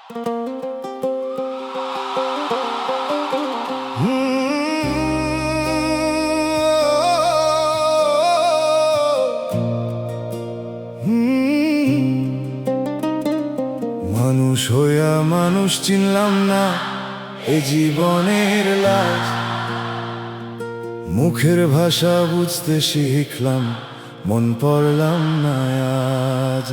মানুষ হইয়া মানুষ চিনলাম না, এ জীবনের লাশ। মুখের ভাষা বুঝতে শিখলাম, মন পড়লাম না আজ।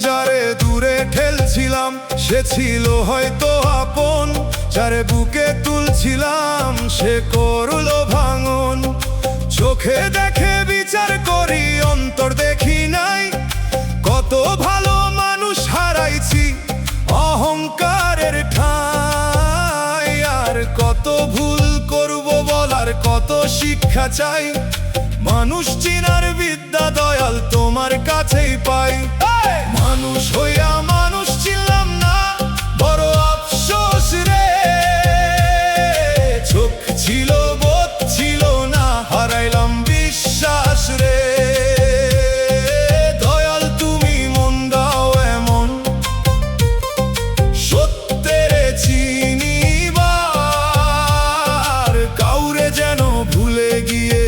যারে দূরে ঠেলছিলাম সে ছিল হয়তো আপন, যারে বুকে তুলছিলাম সে করলো ভাঙন। চোখে দেখে বিচার করি, অন্তর দেখি নাই। কত ভালো মানুষ হারাইছি অহংকারের ঠাঁই। আর কত ভুল করব বলার কত শিক্ষা চাই। মানুষ চিনার বিদ্যা দয়াল তোমার কাছেই পাই। মানুষ হইয়া মানুষ চিনলাম না, বড় আফসোস রে। চোখ ছিল বোধ ছিল না, হারাইলাম বিশ্বাস রে। দয়াল তুমি মন দাও এমন, সত্যের চিনিবার কাউরে যেন ভুলে গিয়ে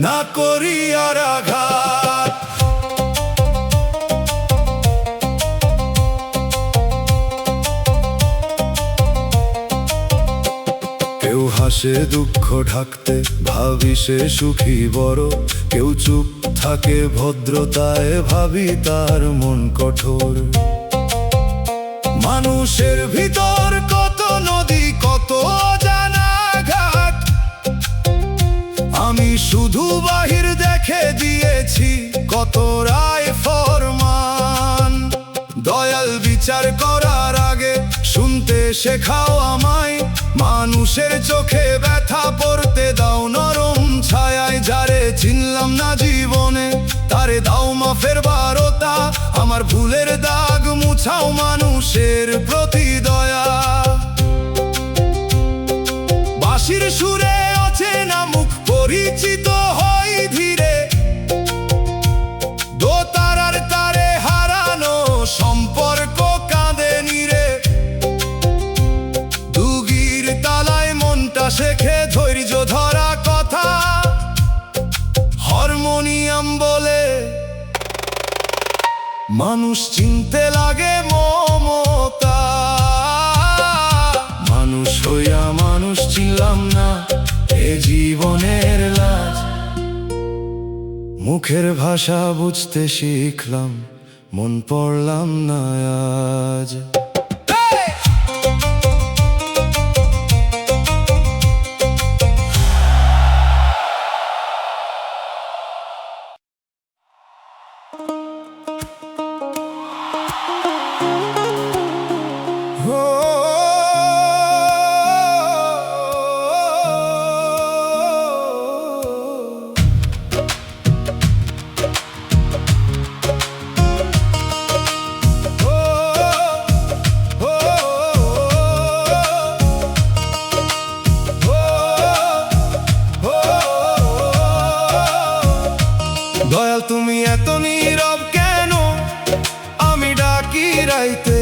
না করি আর আঘাত। কেউ হাসে দুঃখ ঢাকতে, ভাবি সে সুখী বড়। কেউ চুপ থাকে ভদ্রতায়, ভাবি তার মন কঠোর। মানুষের ভিতর কত নদী, কত অজানা ঘাট। আমি শুধু বাহির দেখে দিয়েছি কত রায় ফরমান। দয়াল বিচার করার আগে শুনতে শেখাও আমায়। মানুষের চোখে ব্যথা পড়তে দাও নরম ছায়ায়। যারে চিনলাম না জীবনে তারে দাও মাফের বারতা। আমার ভুলের দাগ মুছাও, মানুষের প্রতি দয়া। বাঁশির সুরে অচেনা মুখ পরিচিত হয় ধীরে। দোতারার তারে হারানো সম্পর্ক কাঁদে নীরে। দুগির তালায় মনটা শেখে ধৈর্য ধরা কথা। হারমোনিয়াম বলে মানুষ চিনতে লাগে মমতা। মানুষ হইয়া মানুষ চিনলাম না, এ জীবনের লাজ। মুখের ভাষা বুঝতে শিখলাম, মন পড়লাম না আজ। দয়াল তুমি এত নীরব কেন, আমি ডাকি রাইতে।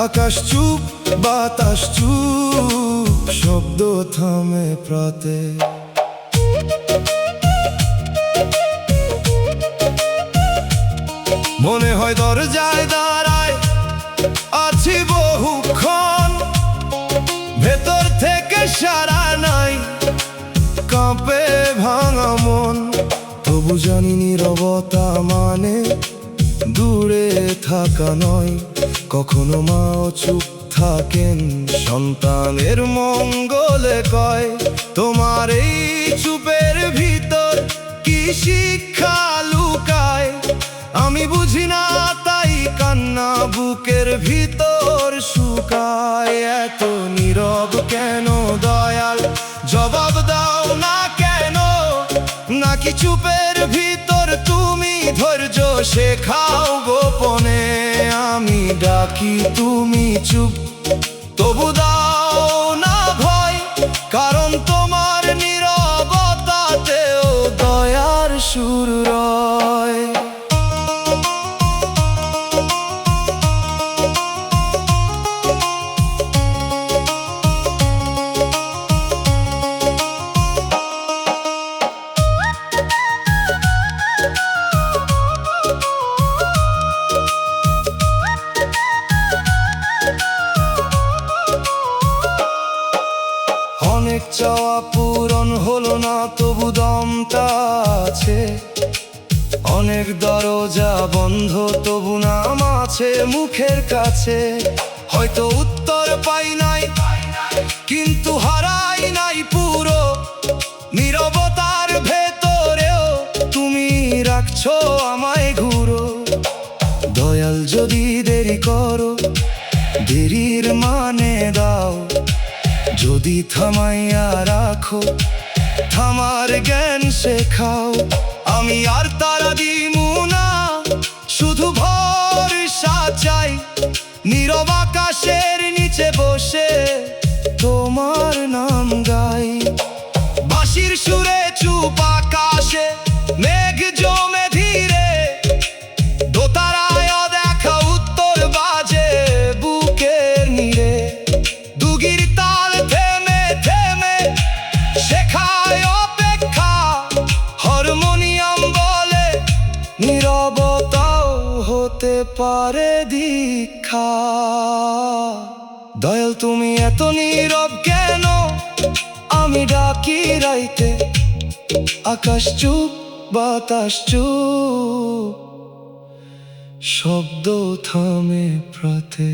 আকাশ চুপ বাতাস চুপ, শব্দ থামে প্রাতে। মনে হয় দরজায় দাঁড়ায় আছি বহুক্ষণ। ভেতর থেকে সাড়া নাই, কাঁপে ভাঙা মন। তবু জানি নীরবতা মানে দূরে থাকা নয়। কখনো মাও চুপ থাকেন, সন্তানের মঙ্গলে কয়। তোমার এই চুপের ভিতর কি শিক্ষা লুকায়, আমি বুঝি না তাই কান্না বুকের ভিতর শুকায়। এত নীরব কেন দয়াল, জবাব দাও না কেন। নাকি চুপের ভিতর তুমি ধৈর্য শেখাও গোপনে। আমি ডাকি তুমি চুপ, তবু দাও না ভয়, কারণ তো অনেক চাওয়া পূরণ হলো না, তবু দমটা আছে। অনেক দরজা বন্ধ, তবু নাম আছে মুখের কাছে। হয়তো উত্তর পাই নাই, কিন্তু হারাই নাই পুরো। নীরবতার ভেতরেও তুমি রাখছো আমায় ঘুরো। দয়াল যদি দেরি করো, দেরির মানে দাও। যদি থামাইয়া রাখো, থামার জ্ঞান শেখাও। আমি আর তারা দিমু না, শুধু ভরসা চাই। নীরব আকাশের নিচে বসে তোমার নাম গাই। বাঁশির সুরে চুপ আকাশে মেঘ জমে ধীরে। দোতারায় দেখা উত্তর বাজে বুকের নীড়ে। দুগির তাল থেমে থেমে শেখায় অপেক্ষা। হারমোনিয়াম বলে নীরবতাও হতে পারে দীক্ষা। দয়াল তুমি এত নীরব কেন? আমি ডাকি রাইতে, আকাশ চুপ বাতাস চুপ, শব্দ থামে প্রাতে।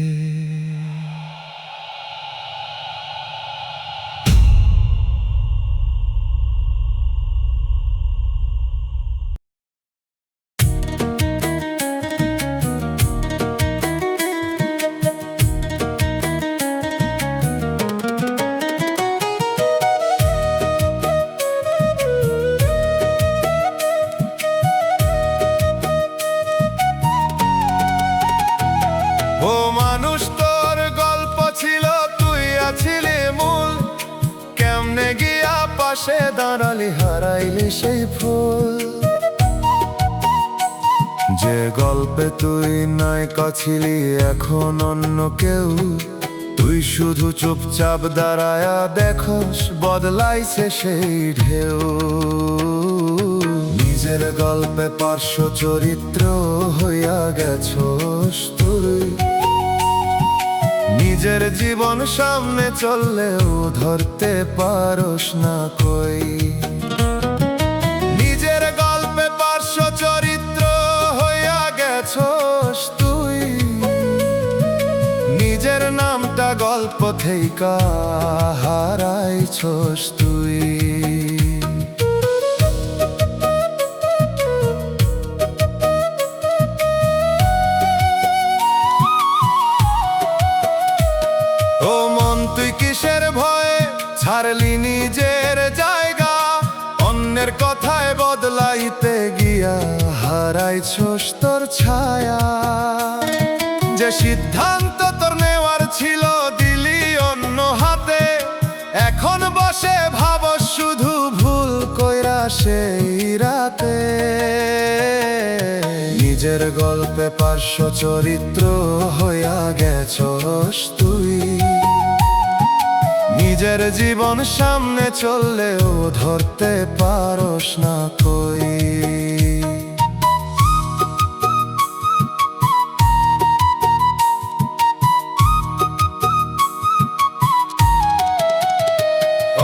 ও মানুষ, তোর গল্প ছিল, তুই আছিলি মূল। কেমনে গিয়া পাশে দাঁড়ালি, হারাইলি সেই ফুল। যে গল্পে তুই নায়িকা ছিলি, এখন অন্য কেউ। তুই শুধু চুপচাপ দাঁড়ায়া দেখোস, বদলাইছে সেই ঢেউ। নিজের গল্পে পার্শ্ব চরিত্র হইয়া গেছোস তুই। নিজের জীবন সামনে চললেও ধরতে পারস না কই। নিজের গল্পে পার্শ্ব চরিত্র হইয়া গেছোস তুই। নিজের নামটা গল্প থেইকা হারাইছোস তুই। ও মন, তুই কিসের ভয়ে ছাড়লি নিজের জায়গা? অন্যের কথায় বদলাইতে গিয়া হারাইছোস তোর ছায়া। যে সিদ্ধান্ত তোর নেওয়ার ছিল, দিলি অন্য হাতে। এখন বসে ভাবস শুধু ভুল কইরা সেই রাতে। নিজের গল্পে পার্শ্ব চরিত্র হইয়া গেছোস তুই। নিজের জীবন সামনে চললেও ধরতে পারস না কই।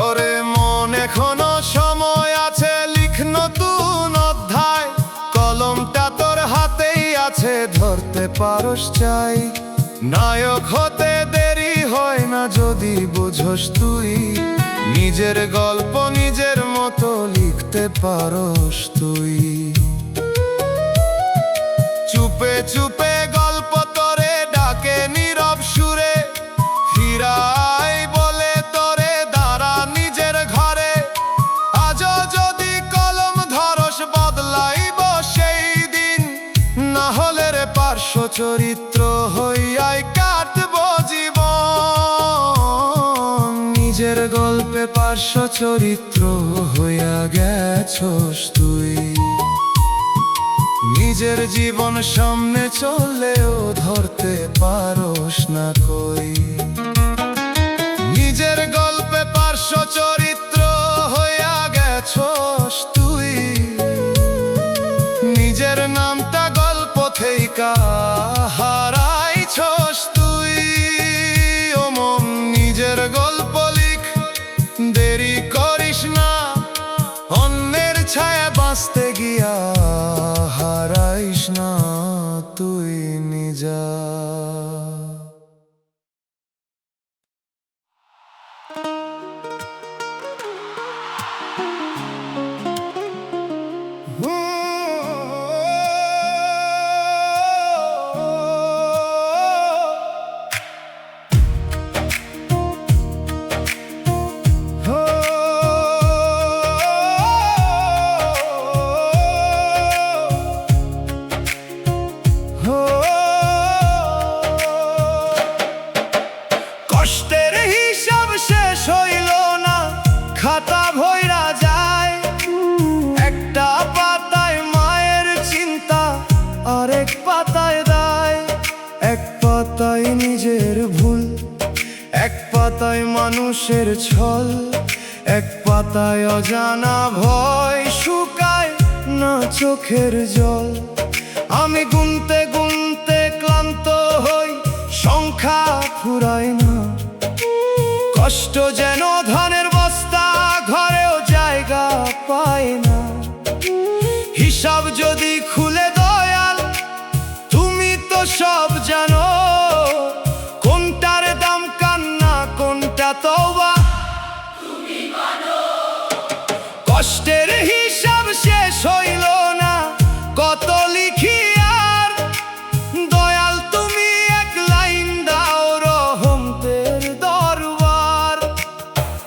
ওরে মন, এখনো সময় আছে, লিখ নতুন অধ্যায়। কলমটা তোর হাতেই আছে, ধরতে পারস চাই। নায়ক হতে দেরি হয় না যদি বুঝোস তুই। নিজের গল্প নিজের মতো লিখতে পারস তুই। চুপে চুপে গল্প তোরে ডাকে নীরব সুরে। ফিরাই বলে তোরে, দাঁড়া নিজের ঘরে। আজও যদি কলম ধরস, বদলাইব সেই দিন। না হলে রে পার্শ্ব চরিত্র হইয়াই কাটব জীবন। নিজের গল্পে পার্শ্ব চরিত্র হইয়া গেছোস তুই। নিজের জীবন সামনে চললেও ধরতে পারস না কই। নিজের গল্পে পার্শ্ব চরিত্র হইয়া গেছোস তুই। নিজের নামটা গল্প থেইকা হারাইছোস তুই। ও মন, নিজের গল্প লিখ দে। ছায়া বাঁচতে গিয়া হারাইস না তুই নিজা। কষ্টের হিসাব শেষ হইল না, খাতা ভইরা যায়। একটা পাতায় মায়ের চিন্তা, আরেক পাতায় দায়। এক পাতায় নিজের ভুল, এক পাতায় মানুষের ছল। এক পাতায় অজানা ভয়, শুকায় না চোখের জল। আমি গুনতে গুনতে ক্লান্ত হই, সংখ্যা ফুরায় না। কষ্ট যেন ধানের বস্তা, ঘরেও জায়গা পায় না। হিসাব যদি খুলে দয়াল, তুমি তো সব জানো। কোনটার দাম কান্না, কোনটা তওবা তুমি মানো। কষ্টের হিসাব শেষ হইল না, কত লিখি আর। দয়াল তুমি এক লাইন দাও, রহমতের দরবার।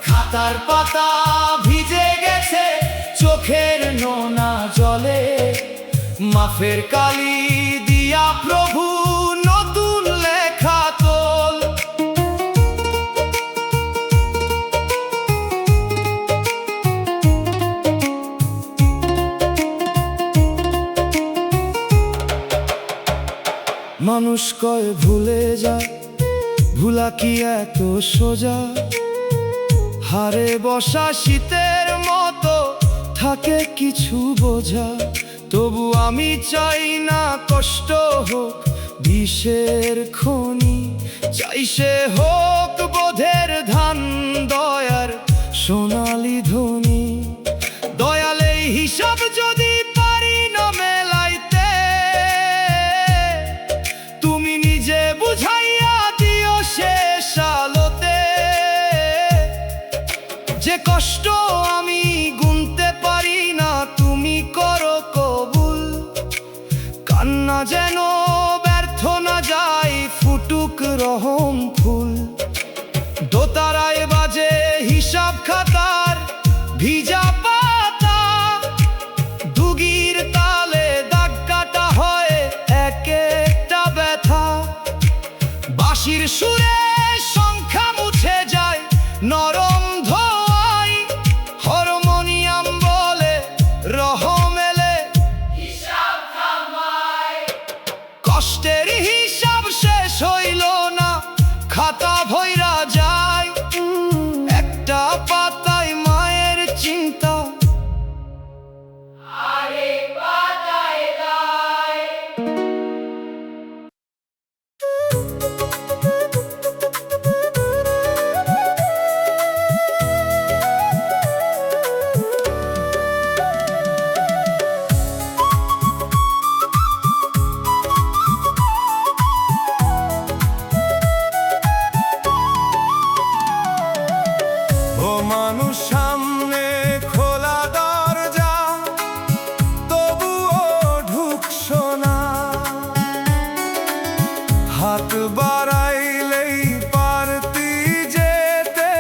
খাতার পাতা ভিজে গেছে, চোখের নোনা জলে। মাফের কালি দিয়া প্রভু নতুন লেখা তোল। মানুষ কয় ভুলে যায়, ভুলা কি এত সোজা? হারে বসা শীতের মতো থাকে কিছু বোঝা। তবু আমি চাই না কষ্ট হোক বিষের খনি। চাই সে হোক বোধের ধান, দয়ার সোনালি ধ্বনি। দয়াল এই হিসাব যদি পারি না মেলাইতে, তুমি নিজে বুঝাইয়া দিও শেষ আলোতে। যে কষ্ট আমি গুনতে পারি না, তুমি করো কবুল। কান্না যেন ব্যর্থ না যায়, ফুটুক রহম ফুল। দোতারায় বাজে হিসাব খাতার ভিজা পাতা। দুগির তালে দাগ কাটা হয় এক একটা ব্যথা। বাঁশির সুরে সংখ্যা মুছে যায় নরম ধোয়াই। হারমোনিয়াম বলে রহম এলে হিসাব থামায়। কষ্টের হিসাব শেষ হইল না, খাতা ভইরা যায়। একটা পাতায় মায়ের চিন্তা, আরেক পাতায় দায়। ও মানুষ সামনে খোলা দরজা, তবুও ঢুকছো না। হাত বাড়াইলেই পারতি যেতে,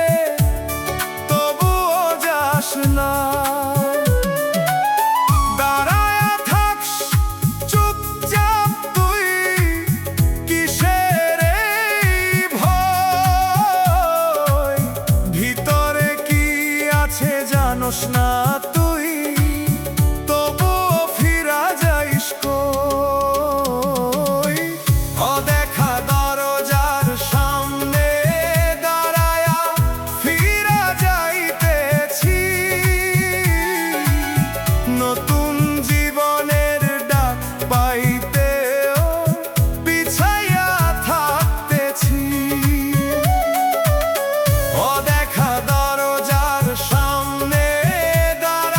তবুও যাস না। দাঁড়ায়া থাকস চুপচাপ তুই, কিসের এই ভয়? ভিতরে কি আছে জানোস না তুই, তবুও ফিরা যাইস কই? অদেখা দরজার সামনে দাঁড়ায়া ফিরা যাইতেছি। নতুন জীবনের ডাক পাইতেও পিছাইয়া থাকতেছি। অদেখা দরজার সামনে দাঁড়ায়া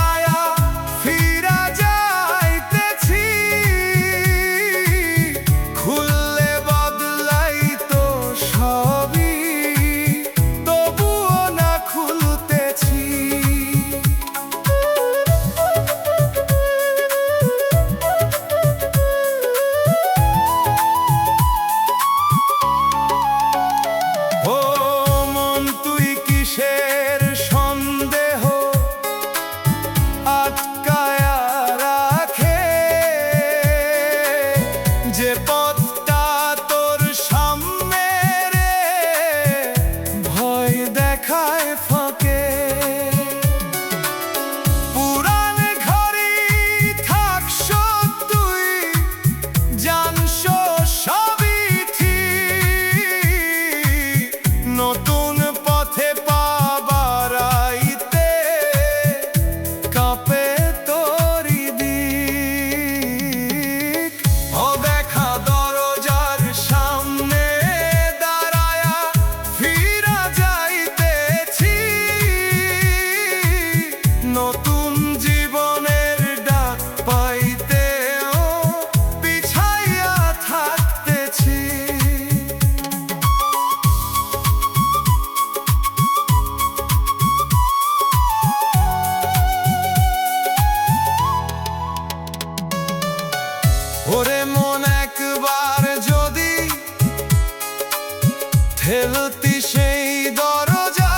দেখায় ফাঁকে। পুরান ঘড়ি থাকস তুই, জানস সবই ঠিক। নতুন পথে পা বাড়াইতে কাঁপে তোরি দিক। অদেখা দরজার সামনে দাঁড়ায়া ফিরা যাইতেছি। নতুন জীবনের ডাক পাইতেও পিছাইয়া থাকতেছি। ওরে মন একবার যদি ঠেলতি সেই দরজা,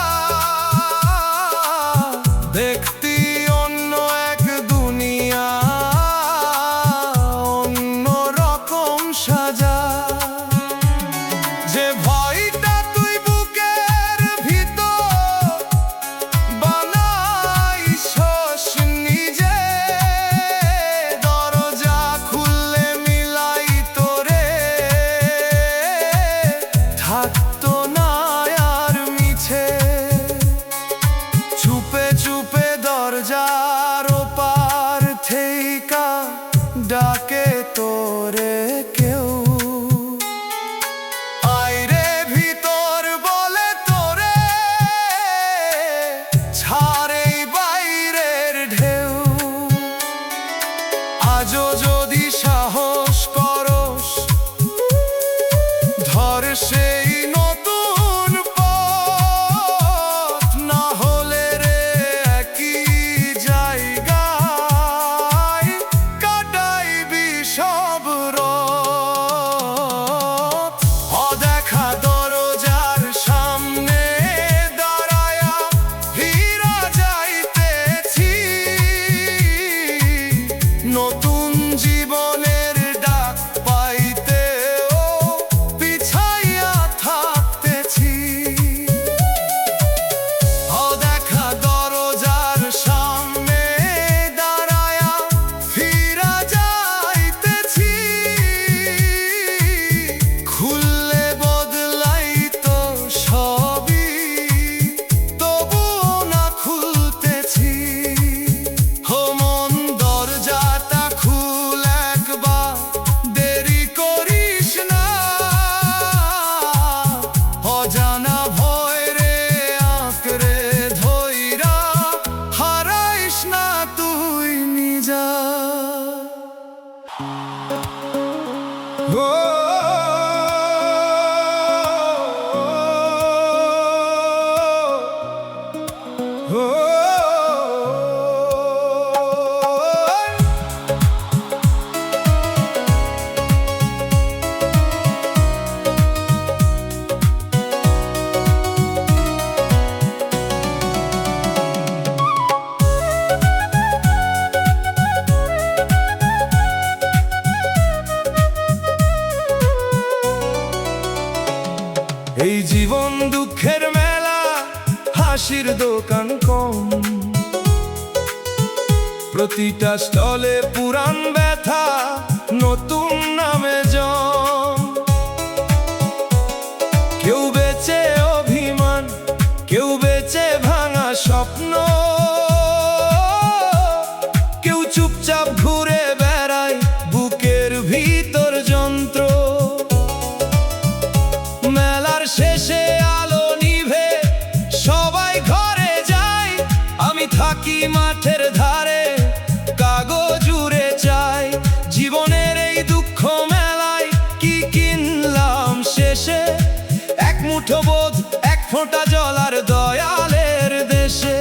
দেখতি অন্য এক দুনিয়া, অন্য রকম সাজা। যে ভয়টা তুই বুকের ভিতর বানাইছস নিজে, দরজা খুললে মিলাই তোরে থাকতো না আর মিছে। চুপে চুপে দরজার ওপার থেইকা ডাকে তোরে কেউ। আইরে ভিতর বলে তোরে, ছাড়ে বাইরের ঢেউ। আজও যদি সাহস করস, ধর সেই নতুন পথ। না হলে রে একই জায়গায় কাটাইবি সব রাত। অদেখা দরজার সামনে দাঁড়ায়া ফিরা যাইতেছি। নতুন জীবনের ডাক পাইতেও পিছাইয়া থাকতেছি। অদেখা দরজার সামনে দাঁড়ায়া ফিরা যাইতেছি। খুললে বদলাইতো সবই, তবুও না খুলতেছি। হো মন দরজাটা খুল একবার, দেরি করিস না। অজানা ভয় রে আঁকড়ে ধইরা হারাইস না তুই নিজা। ও এই জীবন দুঃখের মেলা, হাসির দোকান কম। প্রতিটা স্টলে পুরান ব্যথা, নতুন নামে জম। কেউ বেচে অভিমান, কেউ বেচে ভাঙা স্বপ্ন। কেউ চুপচাপ ঘুরে বেড়ায় বুকের ভিতর যন্ত্র। মেলার শেষে আলো নিভে সবাই ঘরে যায়, আমি থাকি মাঠের ধারে কাগজ উড়ে চাই। জীবনের এই দুঃখ মেলায় কি কিনলাম শেষে, এক মুঠো বোধ, এক ফোঁটা জল আর দয়ালের দেশে।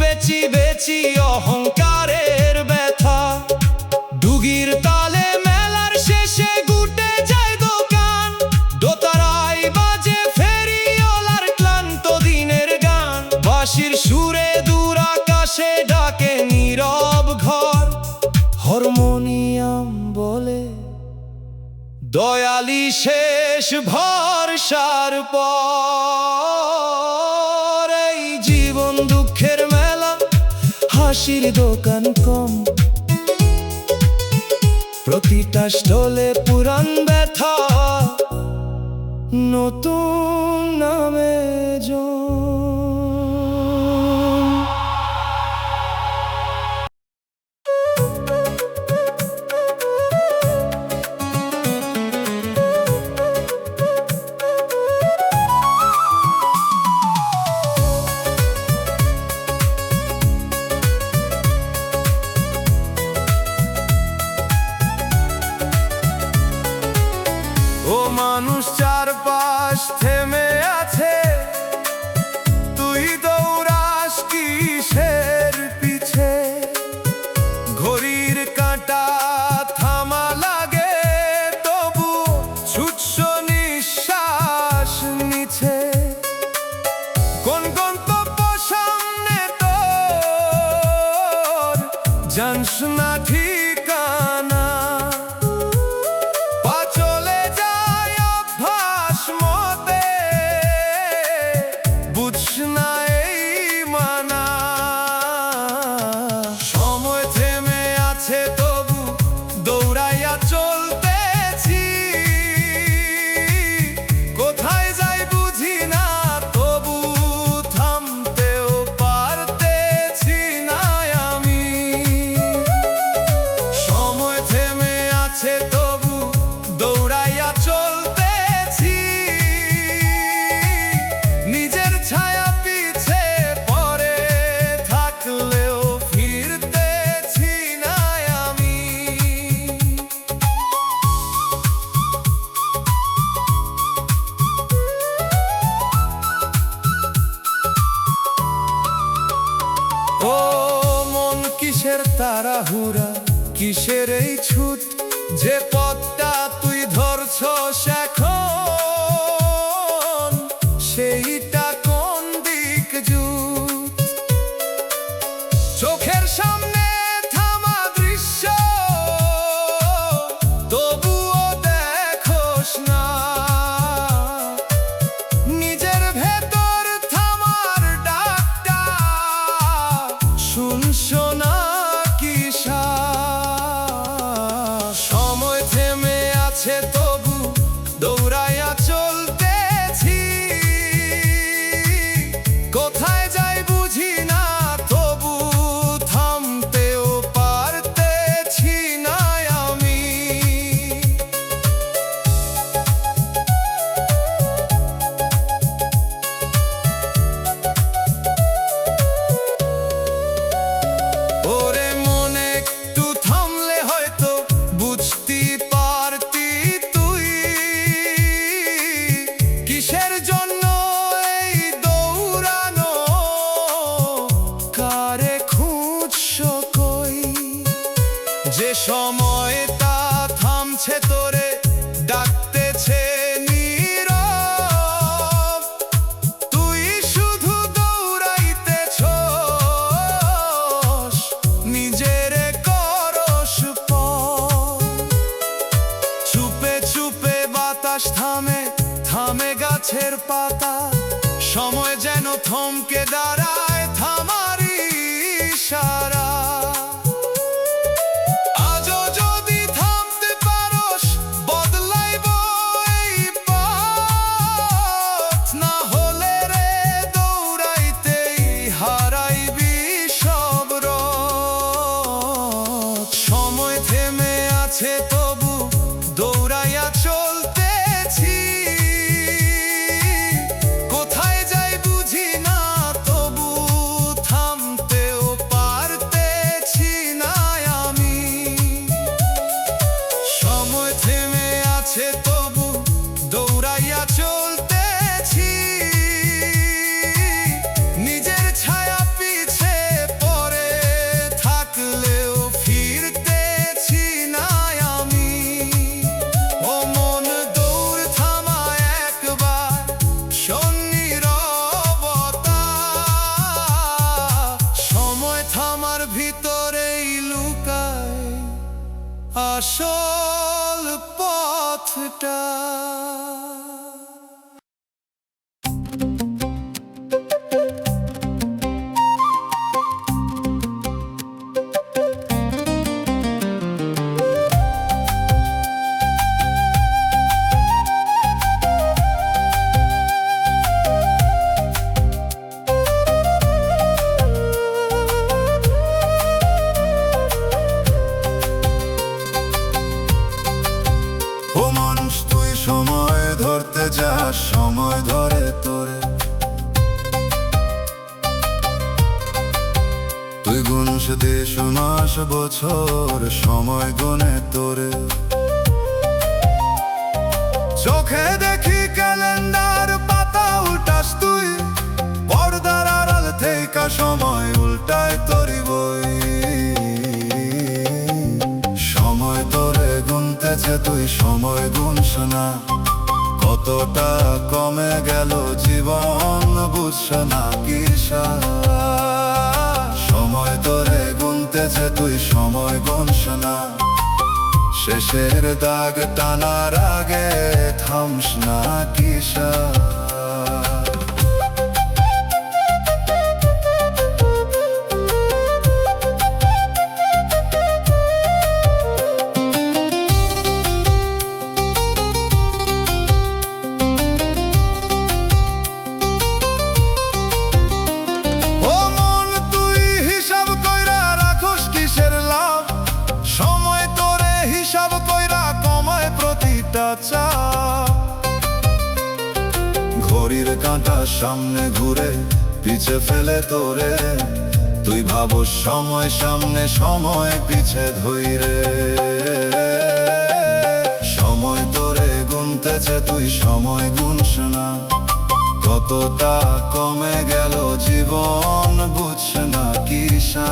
বেচি বেচি অহংকারের ব্যথা। ডুগির তালে মেলার শেষে গুটে যায় দোকান, দোতারায় বাজে ফেরিওয়ালার ক্লান্ত দিনের গান। বাঁশির সুরে দূর আকাশে ডাকে নীরব ঘর, হারমোনিয়াম বলে দয়ালি শেষ ভরসার পর। এই জীবন দুঃখের মেলা, হাসির দোকান কম, প্রতিটা স্টলে পুরান ব্যথা, নতুন নামে জন। ও মানুষ চারপাশ থেমে আছে, তুই দৌড়াস কিসের পিছে? ঘড়ির কাঁটা থামা লাগে, তবু ছুটছ নিঃশ্বাস নিছে। কোন গন্তব্য সামনে তোর, জানস না ঠিকানা। ও মন কিসের তাড়াহুড়া, কিসের এই ছুট? যে পথটা তুই ধরছস এখন, সেইটা কোন দিক জুট? চোখের সামনে থামা দৃশ্য, তবুও দেখোস না। নিজের ভেতর থামার ডাকটা শুনছ না কি? সময় থেমে আছে, তবু দৌড়াইয়া চলতেছি। কোথায় যাই বুঝি না, তবু থামতেও পারতেছি না আমি। ওরে মনে একটু থামলে হয়তো বুঝতে পারতি তুই, কিসের জন্য এই দৌড়ানো, কারে খুঁজছ কই? যে সময়টা থামছে তোরে ডাকতেছে নীরব, তুই শুধু দৌড়াইতেছস, নিজেরে করস পর। চুপে চুপে বাতাস থামে, থামে গাছের পাতা, সময় যেন থমকে দাঁড়ায় থামার ইশারা। আজও যদি থামতে পারস, বদলাইব এই পথ। না হলে রে দৌড়াইতেই হারাইবি সব রথ। সময় থেমে আছে, তবু দৌড়াইয়া চলতেছি। কোথায় যাই বুঝি না, তবু ভালোবাসাটা। ও মানুষ তুই সময় ধরতে যাস, সময় ধরে তোরে। তুই গুনস দেশ মাস বছর, সময় গুনে তোরে। চোখে দেখি ক্যালেন্ডার পাতা উল্টাস তুই, পর্দার আড়াল থেকে সময় উল্টায় তোরি বই। সময় তোরে গুনতেছে তুই সময় গুনস না, কতটা কমে গেল জীবন বুঝস না কিসা। সময় তোরে গুনতেছে তুই সময় গুনস না, শেষের দাগ টানার আগে থামস না কিসা। ঘড়ির কাঁটা সামনে ঘুরে পিছে ফেলে তোরে, তুই ভাবস সময় সামনে সময় পিছে ধইরে। সময় তোরে গুনতেছে তুই সময় গুনস না, কতটা কমে গেল জীবন বুঝস না কিসা।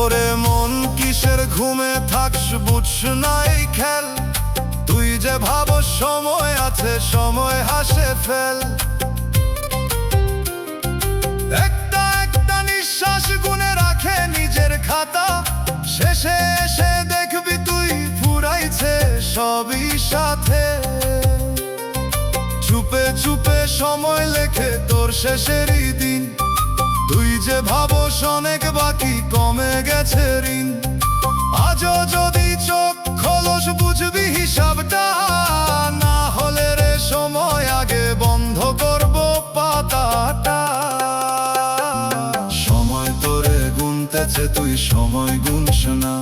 ওরে মন কিসের ঘুমে থাকস বুঝস না এই খেল, তুই যে ভাবস সময় আছে সময় হাসে ফেল। একটা একটা নিঃশ্বাস গুনে রাখে নিজের খাতা, শেষে এসে দেখবি তুই ফুরাইছে সবই সাথে। চুপে চুপে সময় লেখে তোর শেষেরই দিন, তুই যে ভাবস অনেক বাকি কমে গেছে ঋণ। আজও যদি চোখ খোলস বুঝবি হিসাবটা, না হলে রে সময় আগে বন্ধ করব পাতাটা। সময় তোরে গুনতেছে তুই সময় গুনস না,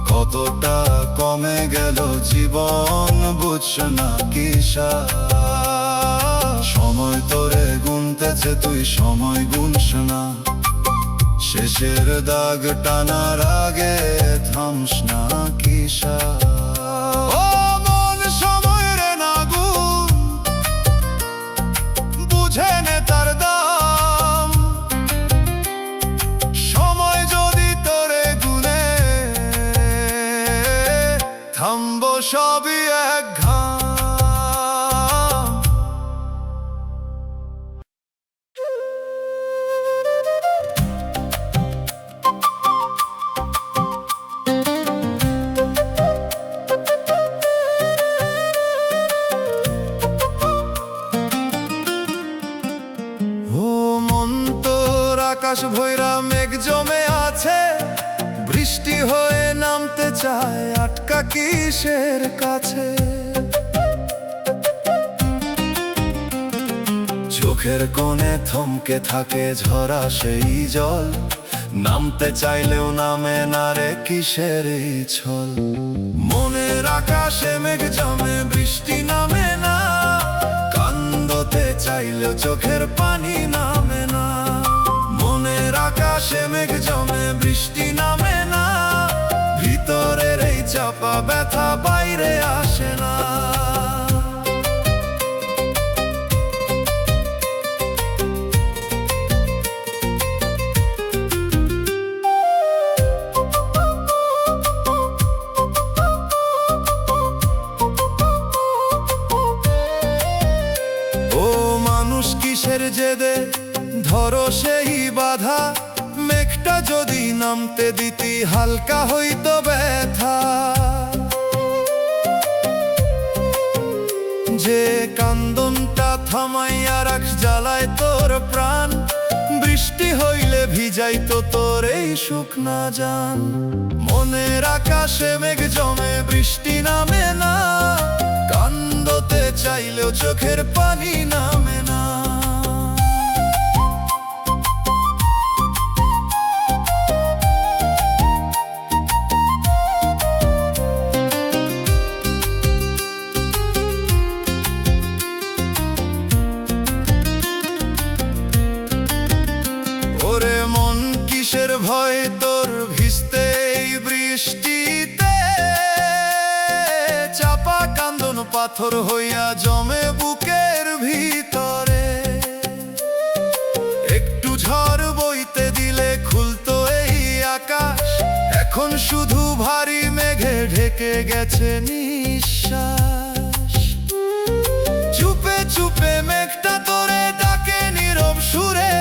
কতটা কমে গেল জীবন বুঝস না কিসা। সময় তোরে গুনতেছে তুই সময় গুনস না, শেষের দাগ টানার আগে থামস না কিসা। ও মন সময় রে না গুন, বুঝে নে তার দাম। সময় যদি তোরে গুনে থামবো সবই এক ঘাম। আকাশ ভৈরা মেঘ জমে আছে, বৃষ্টি হয়ে নামতে চায় আটকা কিসের কাছে। চোখের কোণে থমকে থাকে ঝরা সেই জল, নামতে চাইলেও নামে না রে কিসের এই ছল। মনের আকাশে মেঘ জমে বৃষ্টি নামে না, কান্দতে চাইলেও চোখের পানি নামে না। মনের আকাশে মেঘ জমে বৃষ্টি নামে না, ভিতরের এই চাপা ব্যথা বাইরে আসে না। কিসের জেদে ধরো সেই বাধা, মেঘটা যদি নামতে দিতি হালকা হইতো ব্যথা। যে কান্দনটা থামাইয়া রাখ জ্বালায় তোর প্রাণ, বৃষ্টি হইলে ভিজাইতো তোর এই শুকনা জান। মনের আকাশে মেঘ জমে বৃষ্টি নামে না, কান্দতে চাইলেও চোখের পানি নামে না। ওরে মন কিসের ভয় তোর ভিজতে এই বৃষ্টিতে, চাপা কান্দন পাথর হইয়া জমে বুকের ভিতরে। একটু ঝড় বইতে দিলে খুলতো এই আকাশ, এখন শুধু ভারী মেঘে ঢেকে গেছে নিঃশ্বাস। চুপে চুপে মেঘটা তোরে ডাকে নীরব সুরে,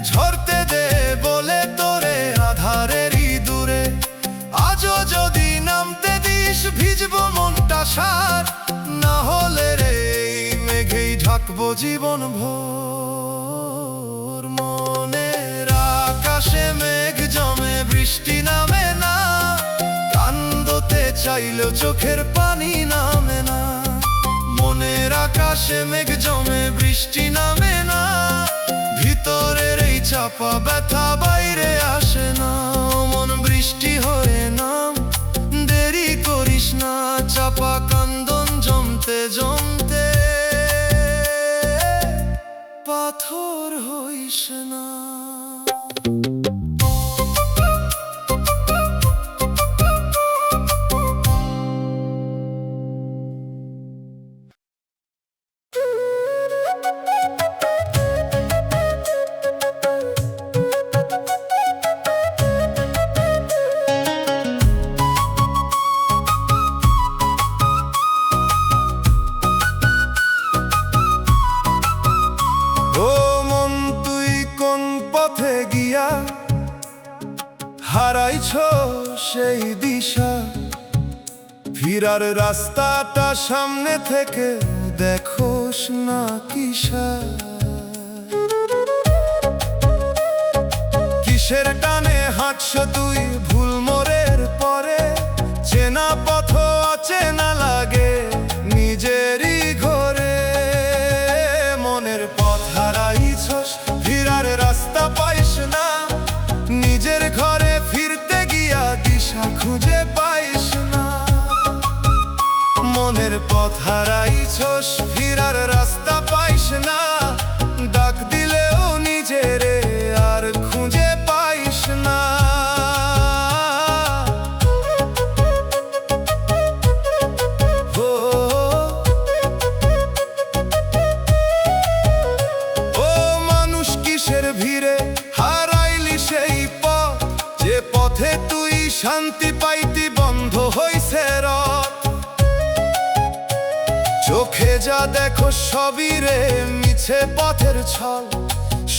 ঝরতে দে বলে তোরে আধারেরই দূরে। আজও যদি নামতে দিস ভিজবো মনটা সার, না হলে রে এই মেঘেই ঢাকবো জীবন ভোর। মনের আকাশে মেঘ জমে বৃষ্টি নামে না, কান্দতে চাইলেও চোখের পানি নামে না। মনের আকাশে মেঘ জমে বৃষ্টি নামে না, ভিতরের এই চাপা ব্যথা বাইরে আসে না। মন বৃষ্টি হয়ে নাম, দেরি করিস না, চাপা কান্দন জমতে জমতে পাথর হইস না। হারাইছ সেই দিশা, ফিরার রাস্তাটা সামনে থেকে দেখোস না কিসা। কিসের টানে হাঁটছ তুই ভুল মোড়ের পরে, চেনা পথ অচেনা লাগে নিজেরই ঘরে। মনের পথ হারাইছস, ফিরার রাস্তা পাইস না, নিজের ঘরে ফিরতে গিয়া দিশা খুঁজে পাইস না। মনের পথ হারাইছস, ফিরার রাস্তা পাইস না, ডাক দিলেও নিজেরে আর খুঁজে পাইস না। ও মানুষ কিসের ভিড়ে হারাইলি সেই পথ, যে পথে তুই শান্তি পাইতি বন্ধ হইছে রথ। চোখে যা দেখো সবই রে মিছে পথের ছল,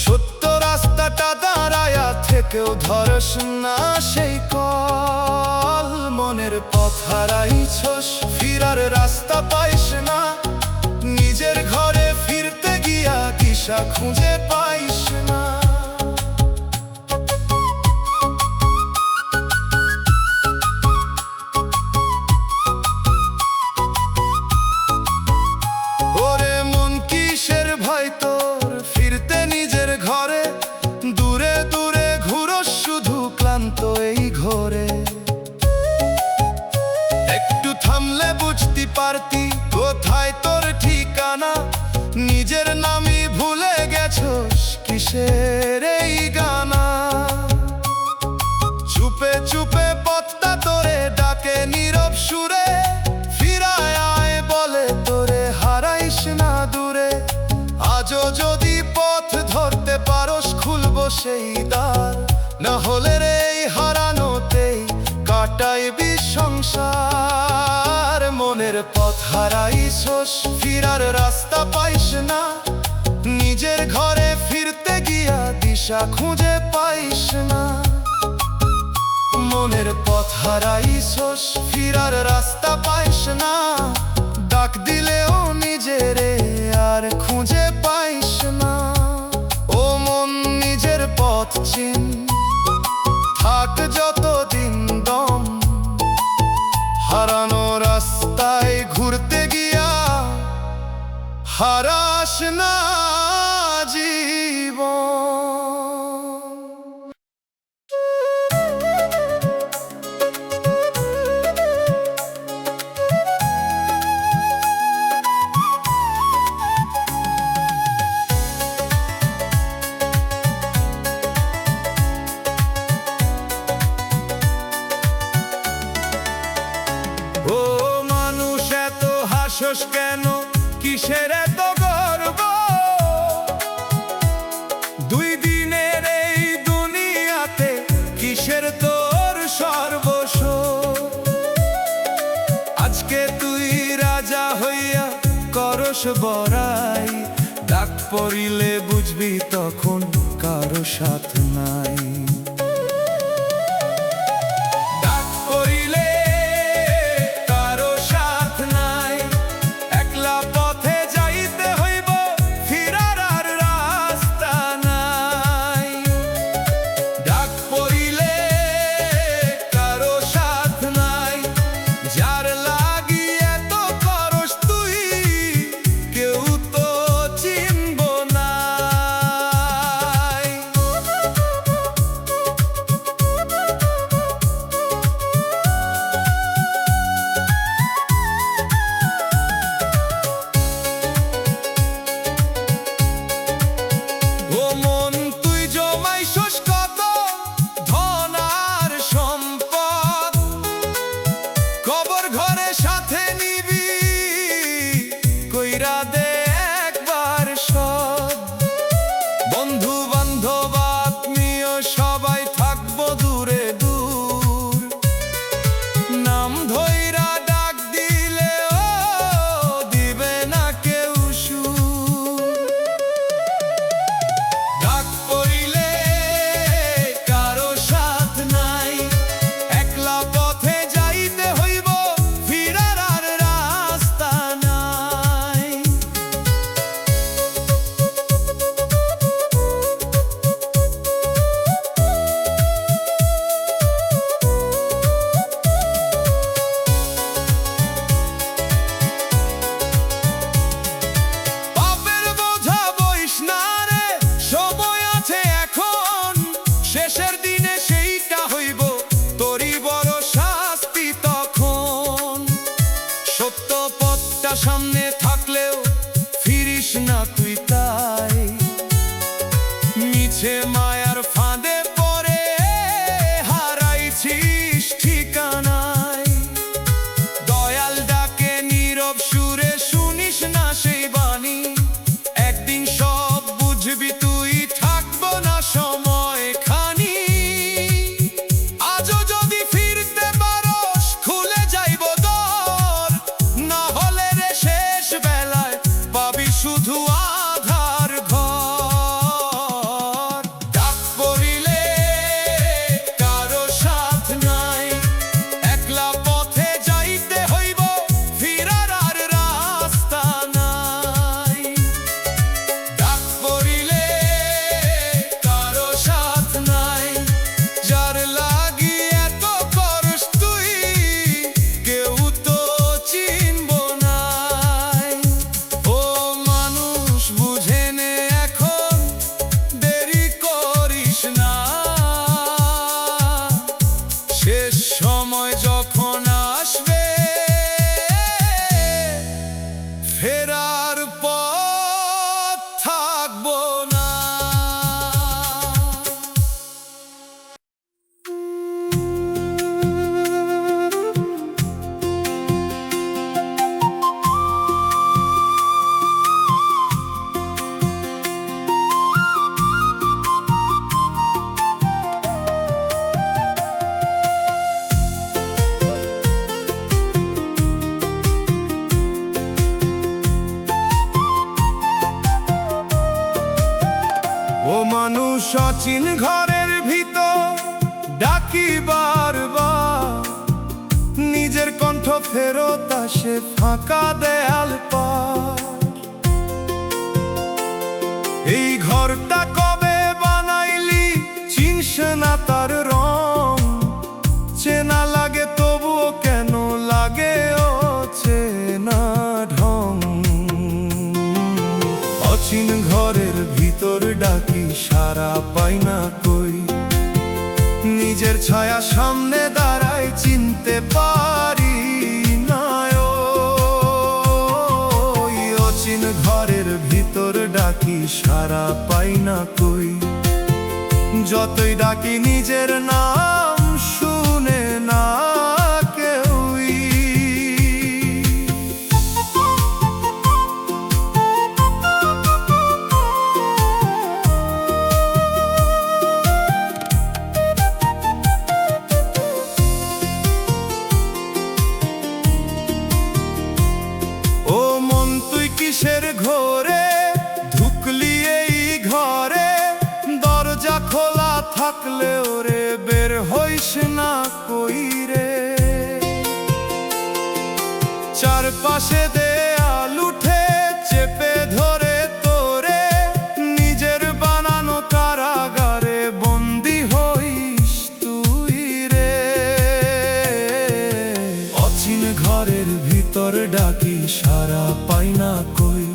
সত্য রাস্তাটা দাঁড়ায়া থেকেও ধরস না সেই কল। মনের পথ হারাইছস, ফিরার রাস্তা পাইস না, নিজের ঘরে ফিরতে গিয়া দিশা খুঁজে পাইস না। ওরে মন কিসের ভয় তোর ফিরতে নিজের ঘরে, দূরে দূরে ঘুরো শুধু ক্লান্ত এই ঘরে। একটু থামলে বুঝতে পারতি কোথায় তোর ঠিকানা, নিজের নামই ভুলে গেছস কিসের এই গানা। চুপে চুপে পথটা তোরে ডাকে নীরব সুরে, ফিরায় আয় বলে তোরে হারাইস না দূরে। আজও যদি পথ ধরতে পারোস খুলবো সেই দ্বার, না হলে রে এই হারানোতেই কাটাইবি সংসার। মনের পথ হারাইছস, ফিরার রাস্তা পাইস না, নিজের ঘরে ফিরতে গিয়া দিশা খুঁজে পাইস না, মনের পথ হারাইছস, ফিরার রাস্তা পাইস না। ডাক দিলেও নিজেরে আর খুঁজে পাইস না। ও মন, নিজের পথ চিন, থাক যতদিন দম। হারানো রাস্তায় ঘুরতে গিয়া হারাস না জীবন। ও মানুষ, এত হাসস কেন, কিসের এত গর্ব? দুই দিনের এই দুনিয়াতে কিসের তোর সর্বস্ব? আজকে তুই রাজা হইয়া করস বড়াই, ডাক পড়িলে বুঝবি তখন কারো সাথ নাই। বন্ধু বান্ধব আত্মীয় সবাই থাকবো দূরে দূর, নাম ধইরা ডাক দিলে ও দিবে না কেউ সুর। ডাক পড়িলে কারো সাথ নাই, একলা পথে যাইতে হইব, ফিরার আর রাস্তা নাই। শেষের দিনে সেইটা হইব তোরই বড় শাস্তি তখন। সত্য পথটা সামনে থাকলেও ফিরিস না তুই তাই, মিছে মায়ার ফাঁদে পড়ে হারাইছিস ঠিকানায়। দয়াল ডাকে নীরব সুরে, শুনিস না সেই বাণী, একদিন সব বুঝবি তুই, থাকবো না সময় খানি। আজও যদি ফিরতে পারস খুলে যাইব দর, না হলে রে শেষ বেলায় পাবি শুধু অচিন ঘরের ভিতর ডাকি বারবার, নিজের কণ্ঠ ফেরত আসে ফাঁকা দেয়াল পার। এই ঘরটা কবে বানাইলি চিনস না তার রং, চেনা লাগে তবুও কেন লাগে অচেনা ঢং। অচিন ঘরের ভিতর ডাকি সারা পাই না কই, নিজের ছায়া সামনে দাঁড়ায় চিনতে পারি না। ওই অচিন ঘরের ভিতর ডাকি সারা পাই না কই, যতই ডাকি নিজের নাম শুনে না কেউই। ও মন তুই কিসের ঘোরে ঢুকলি এই ঘরে, দরজা খোলা থাকলে ওরে বের হইস না কই রে। চারপাশে দেয়াল উঠে চেপে ধরে তোরে, নিজের বানানো কারাগারে বন্দি হইস তুই রে। অচিন ঘরের ভিতর ডাকি সারা পাই না কই,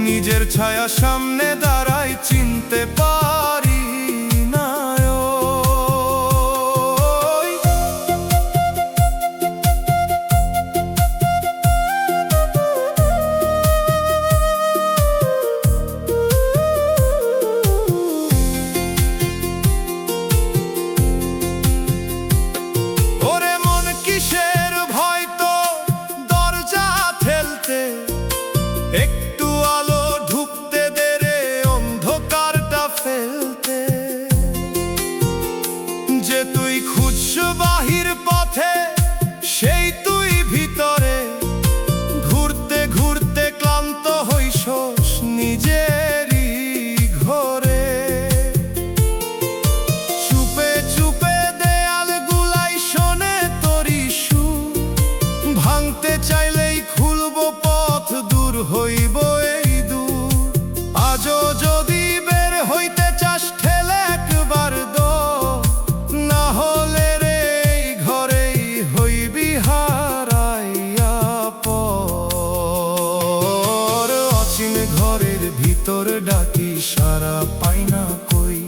নিজের ছায়া সামনে দাঁড়াই চিনতে পারি না। ওরে মন কিসের ভয় তো দরজা ঠেলতে, একটু আলো ঢুকতে দে রে অন্ধকারটা ফেলতে। যে তুই খুঁজছ বাহির পথে সেই তুই ভিতরে, ঘুরতে ঘুরতে ক্লান্ত হইছস নিজেরই ঘরে। চুপে চুপে দেয়াল গুলাই শোনে তোরি সুর, ভাঙতে চাইলেই খুলবো পথ দূর হইব এই দূর। আজও যদি বের হইতে চাস ঠেলে একবার দো, না হলে রে এই ঘরেই হইবি হারাইয়া পর। অচিন ঘরের ভিতর ডাকি সারা পাই না কই,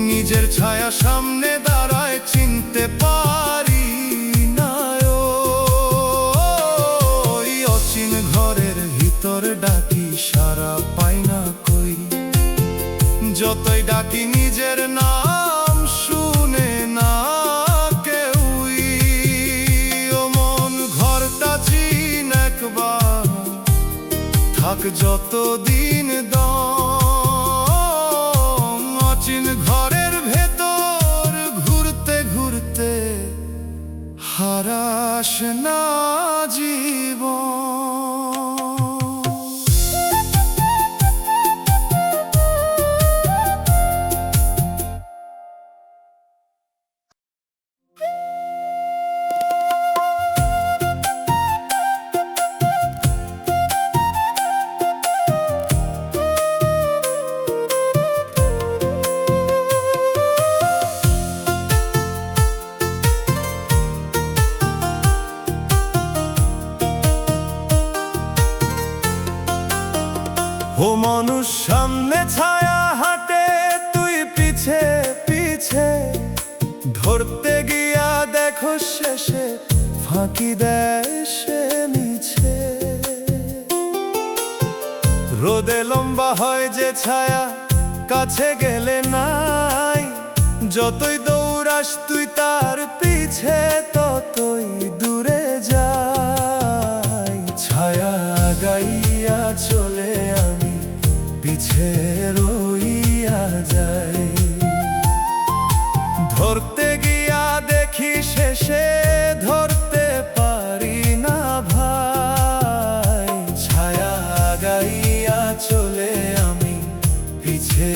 নিজের ছায়া সামনে দাঁড়ায় চিনতে পারি না। ওই অচিন ঘরের ভিতর ডাকি সারা পাই না কই, যতই ডাকি নিজের নাম শুনে না কেউই। ও মন ঘরটা চিন একবার, থাক যতদিন দম। অচিন ঘরের ভেতর ঘুরতে ঘুরতে হারাস না জীবন। ও মানুষ সামনে ছায়া হাঁটে, তুই পিছে পিছে, ধরতে গিয়া দেখো শেষে ফাঁকি দেয় সে মিছে। রোদে লম্বা হয় যে ছায়া কাছে গেলে নাই, যতই দৌড়াস তুই তার পিছে ততই দূরে যাই। ছায়া গাইয়া চলে আমি পিছে রইয়া যাই, ধরতে গিয়া দেখি শেষে ধরতে পারি না ভাই। ছায়া গাইয়া চলে আমি পিছে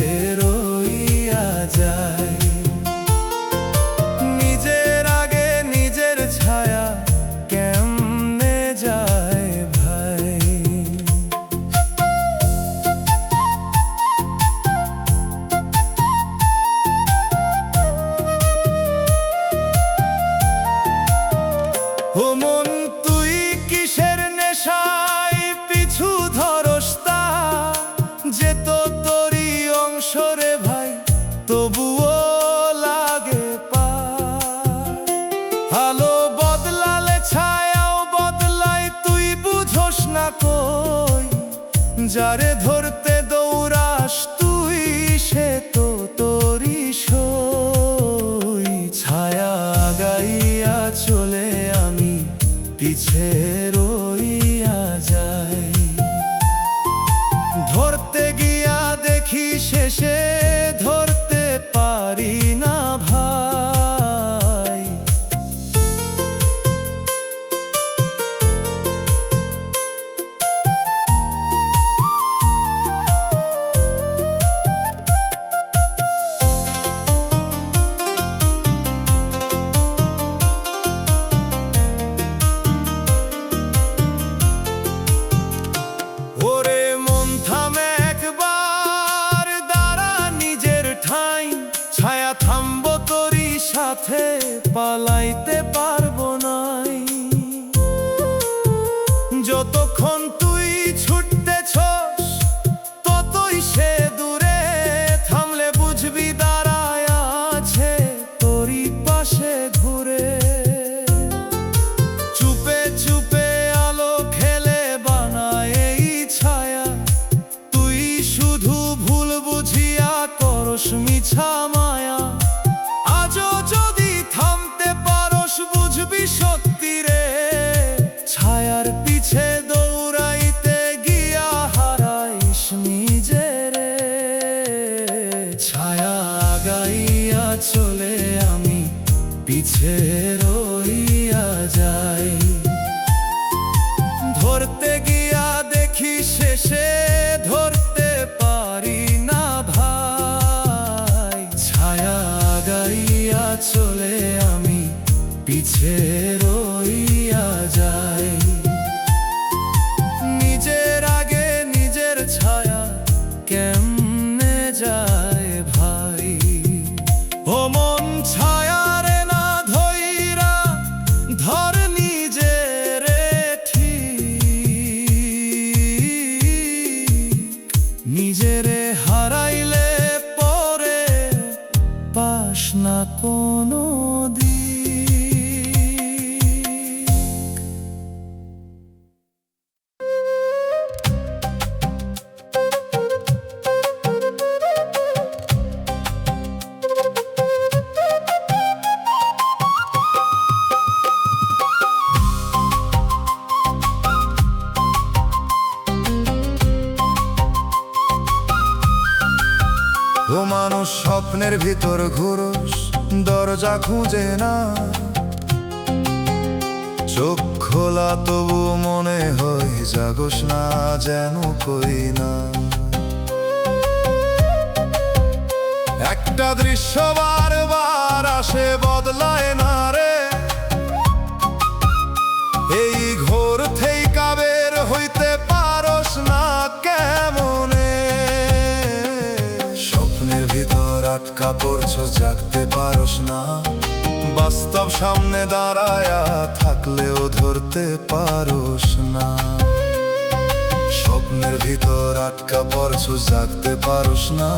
কই, যারে ধরতে দৌড়াস তুই সে তো তোরই সই। ছায়া আগাইয়া চলে আমি পিছে রইয়া যাই, ধরতে গিয়া দেখি শেষে ধরতে পারি না ভাই। ওরে মন থামে একবার, দাঁড়া নিজের ঠাঁই, ছায়া থামবো তোরই সাথে, পালাইতে পারবো নাই। যতক্ষণ তুই ছুটতেছস ততই সে দূরে, থামলে বুঝবি দাঁড়ায় আছে তোরই পাশে ঘুরে। চুপে চুপে আলো খেলে বানায় এই ছায়া, তুই শুধু ভুল বুঝিয়া করস মিছা মায়া। আজও যদি থামতে পারস বুঝবি সত্যি রে, ছায়ার পিছে দৌড়াইতে গিয়া হারাইস নিজেরে। ছায়া আগাইয়া চলে আমি পিছে রইয়া যাই, ধরতে গিয়া দেখি শেষে ধরতে পারি না ভাই। ছায়া আগাইয়া চলে আমি পিছে রইয়া যাই, নিজের আগে নিজের ছায়া কেমনে যায় ভাই। ও মন ছায়া রে না ধইরা ধর নিজেরে ঠিক, নিজেরে হারাইলে পরে পাস না কোনো দিক। ও মানুষ স্বপ্নের ভিতর ঘুরোস, দরজা খুঁজে না, চোখ খোলা তবু মনে হয় জাগোস না, যেন কই না। একটা দৃশ্য বারবার আসে বদলায় না রে, এই ঘোর থেইকা বের হইতে পারস না কেমনে। স্বপ্নের ভিতর আটকা পড়ছো জাগতে পারস না, বাস্তব সামনে দাঁড়ায়া থাকলেও ধরতে পারস না। স্বপ্নের ভিতর আটকা পড়ছো জাগতে পারস না,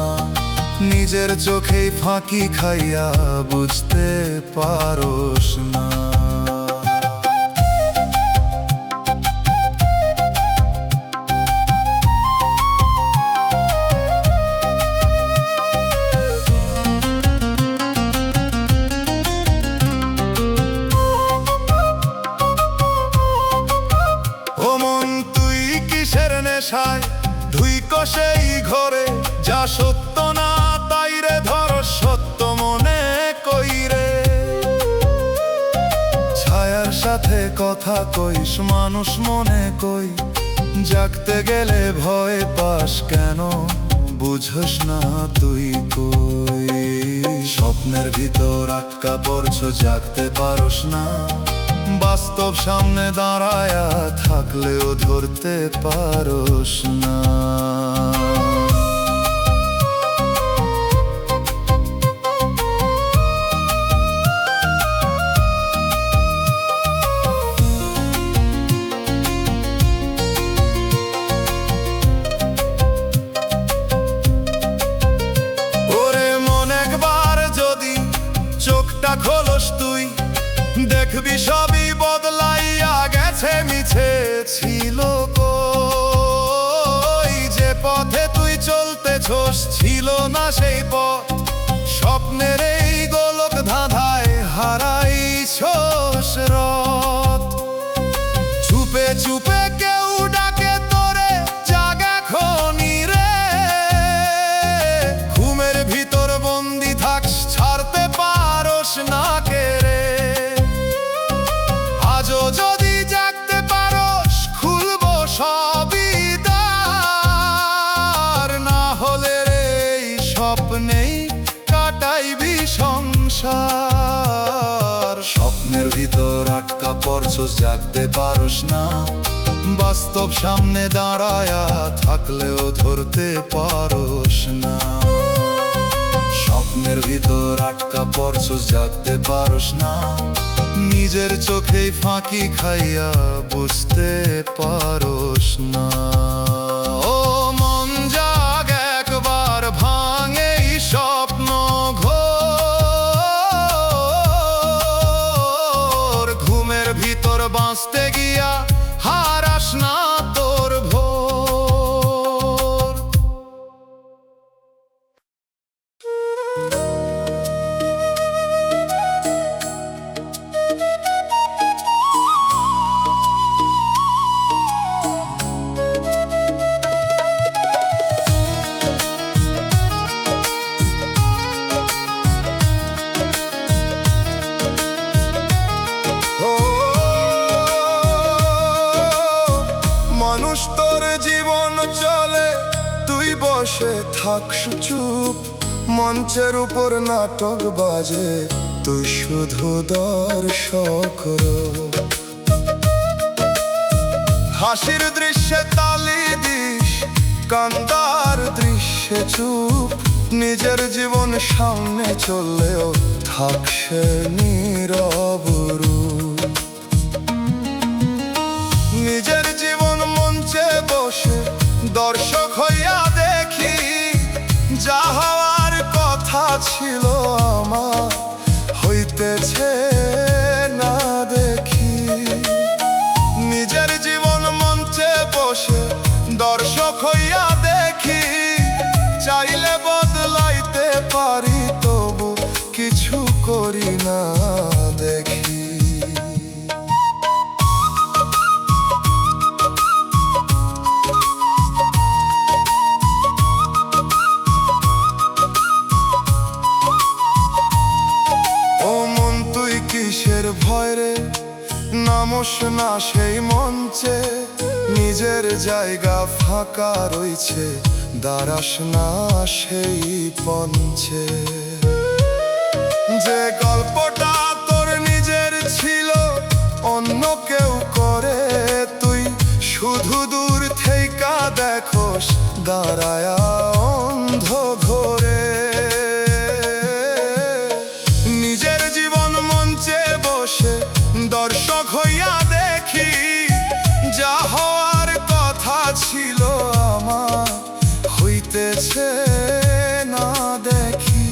নিজের চোখেই ফাঁকি খাইয়া বুঝতে পারস না। নেশায় ঢুইকো সেই ঘরে, যা সত্য না তাই রে ধর সত্য মনে কইরে। ছায়ার সাথে কথা কইস মানুষ মনে কই, জাগতে গেলে ভয় পাস কেন বুঝস না তুই কই। স্বপ্নের ভিতর আটকা পড়ছো জাগতে পারস না, বাস্তব সামনে দাঁড়ায়া থাকলেও ধরতে পারস না। ওরে মন একবার যদি চোখটা খোলস তুই, দেখবি সবই বদলাইয়া গেছে, মিছে ছিল গো। গেছোস, ছিল না সেই পথ। স্বপ্নের এই গোলক ধাঁধায় হারাইছোস রথ। চুপে চুপে কেউ ডাকে তোরে, জাগ এখনই রে। ঘুমের ভিতর বন্দি থাকস, ছাড়তে পারস না কে রে। আজও যদি জাগতে পারস, খুলবো সবই দ্বার। না হলে রে এই স্বপ্নেই কাটাইবি সংসার। স্বপ্নের ভিতর আটকা পড়ছস, জাগতে পারস না। বাস্তব সামনে দাঁড়ায়া থাকলেও ধরতে পারস না। স্বপ্নের ভিতর আটকা পড়ছস, জাগতে পারস না। নিজের চোখেই ফাঁকি খাইয়া বুঝতে পারস না। ও মন জাগ একবার, ভাঙে এই স্বপ্ন ঘোর। ঘুমের ভিতর বাঁচতে গিয়া হারাস না তোর ভোর। মানুষ তোর জীবন চলে, তুই বসে থাকস চুপ। মঞ্চের উপর নাটক বাজে, তুই শুধু দর্শক রূপ। হাসির দৃশ্যে তালি দিস, কান্দার দৃশ্যে চুপ। নিজের জীবন সামনে চললেও থাকছে নীরব রূপ। নিজের জীবন মঞ্চে বসে দর্শক হইয়া দেখি, যা হওয়ার কথা ছিল আমার হইতেছে না দেখি। নিজের জীবন মঞ্চে বসে দর্শক হইয়া দেখি, চাইলে বদলাইতে পারি তবু কিছু করি না দেখি। কিসের ভয় রে, নামস না সেই মঞ্চে। নিজের জায়গা ফাঁকা রইছে, দাঁড়াস না সেই পঞ্চে। যে গল্পটা তোর নিজের ছিল, অন্য কেউ করে তুই শুধু দূর থেইকা দেখোস, দাঁড়ায়া অন্ধ ঘরে। দর্শক হইয়া দেখি, যা হওয়ার কথা ছিল আমার হইতেছে না দেখি।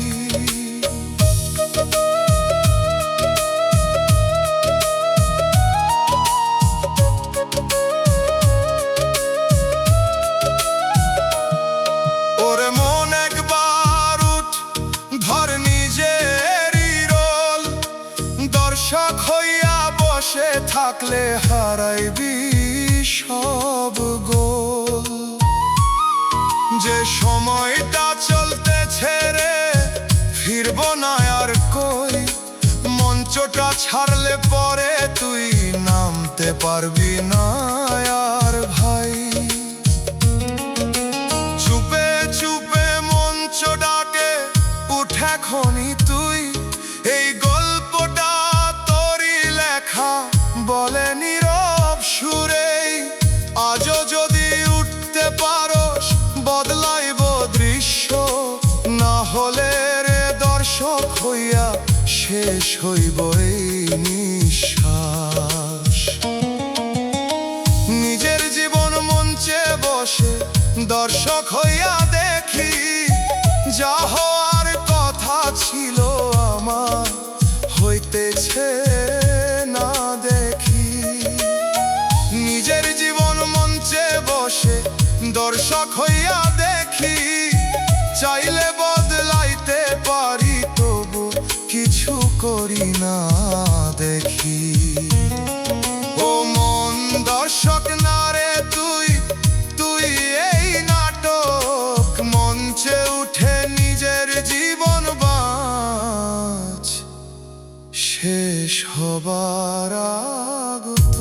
ওরে মন একবার উঠ, ধর নিজেরই রোল। দর্শক হইয়া বসে থাকলে হারাইবি সব গোল। যে সময়টা চলতেছে রে, ফিরব না আর কই। মঞ্চটা ছাড়লে পরে তুই নামতে পারবি না আর ভাই। চুপে চুপে মঞ্চ ডাকে, উঠ এখনই তুই। এই গল্পটা তোরই লেখা, বলে নীরব সুরেই। আজও যদি উঠতে পারস, বদলাইব দৃশ্য। না হলে রে দর্শক হইয়া শেষ হইব এই নিঃশ্বাস। নিজের জীবন মঞ্চে বসে দর্শক হইয়া দেখি, যা হওয়ার কথা ছিল আমার হইতেছে না দেখি। নিজের জীবন মঞ্চে বসে দর্শক হইয়া দেখি, চাইলে বদলাইতে পারি, তবু কিছু করি না দেখি। ও মন দর্শক না রে তুই, তুই এই নাটক মঞ্চে উঠে নিজের জীবন বাঁচ, শেষ হবার আগত।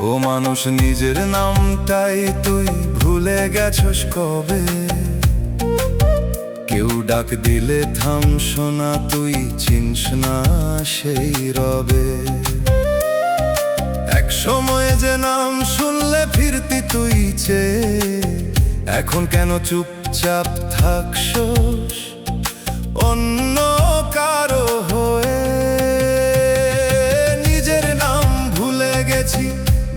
ও মানুষ নিজের নামটাই তুই ভুলে গেছস কবে, কেউ ডাক দিলে থামস না, তুই চিনস না সেই রবে। এক সময় যে নাম শুনলে ফিরতি তুই চেয়ে, এখন কেন চুপচাপ থাকছস অন্য কারো হয়ে। নিজের নাম ভুলে গেছি,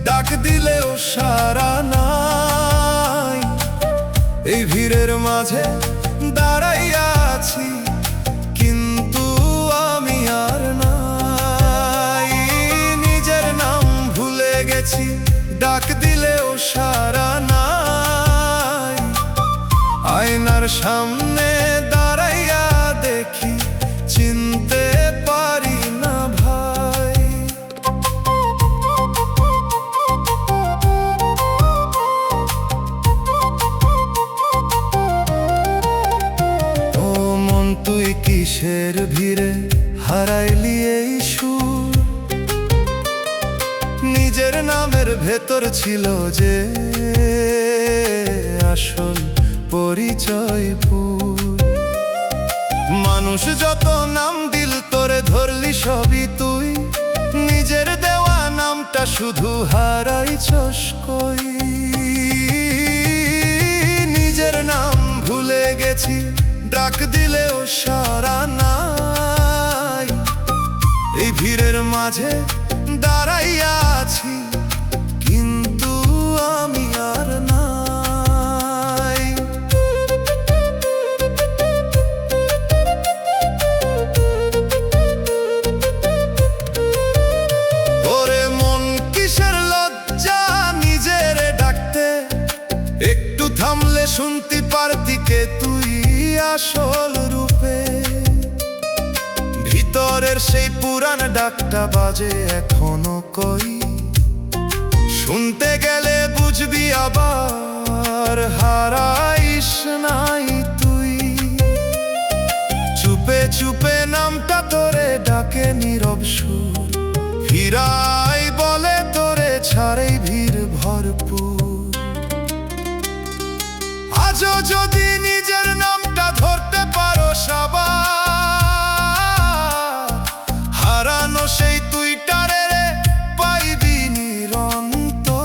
ডাক দিলেও সাড়া নাই, এই ভিড়ের মাঝে দাঁড়াইয়া আছি, কিন্তু আমি আর নাই। নিজের নাম ভুলে গেছি, ডাক দিলেও সাড়া নাই, আয়নার সামনে দাঁড়াইয়া দেখি, চিনতে পারি না ভাই। ও মন তুই কিসের ভিড়ে হারাইলি এই সুর, নিজের নামের ভেতর ছিল যে আসল পরিচয়পুর। মানুষ যত নাম দিল তোরে ধরলি সবই তুই, নিজের দেওয়া নামটা শুধু হারাইছস কই। নিজের নাম ভুলে গেছি, ডাক দিলেও সাড়া নাই, এই ভিড়ের মাঝে দাঁড়াইয়া আছি, কিন্তু আমি আর নাই। ওরে মন কিসের লজ্জা নিজের ডাকতে, একটু থামলে শুনতে পারতি কে তুই আসল রূপে। ভিতরের সেই পুরান ডাকটা বাজে এখনো কই, শুনতে গেলে বুঝবি আবার হারাইস নাই তুই। চুপে চুপে নামটা তোরে ডাকে নীরব সুর, ফিরাই বলে তোরে ছাড়ে ভিড় ভরপুর। আজও যদি নিজের নামটা ধরতে পারো সবার, হারানো সেই তুইটারে রে পাইবি নিরন্তর।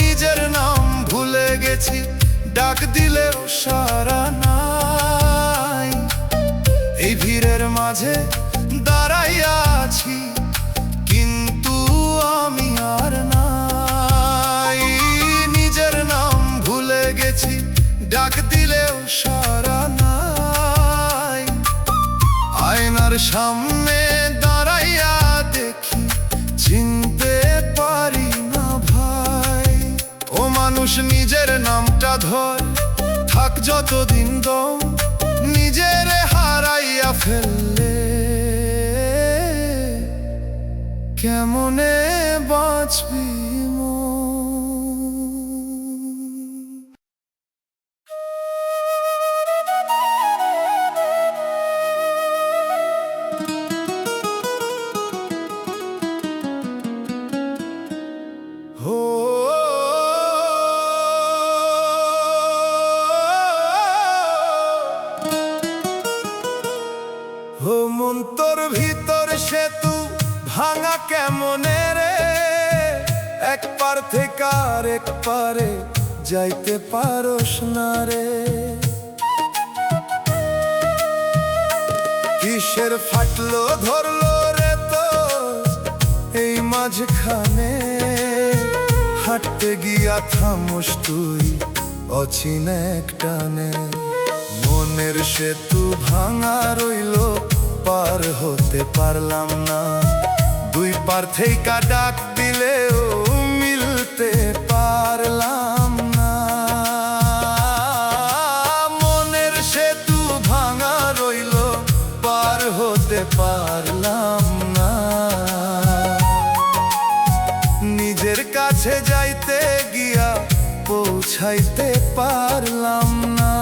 নিজের নাম ভুলে গেছি, ডাক দিলেও সাড়া নাই, এই ভিড়ের মাঝে দাঁড়াইয়া আছি, কিন্তু আমি আর নাই। নিজের নাম ভুলে গেছি, ডাক দিলেও সাড়া নাই, আয়নার সামনে দাঁড়াইয়া দেখি, চিনতে পারি না ভাই। ও মানুষ নিজের নামটা ধর, থাক যতদিন দম, নিজের হারাইয়া ফেললে কেমনে বাঁচবি মন। ও মন তোর ভিতর সেতু ভাঙা কেমনে রে, এক পার থেকে আর এক পারে যাইতে পারস না রে। কিসের ফাটলো ধরলো রে তো এই মাঝখানে, হাঁটতে গিয়া থামোস তুই অচিনা এক টানে। মনের সেতু ভাঙা রইল, পার হতে পারলাম না, দুই পার থেকে ডাক দিলেও মিলতে পারলাম না। মনের সেতু ভাঙা রইল, পার হতে পারলাম না, নিজের কাছে যাইতে গিয়া পৌঁছাইতে পারলাম না।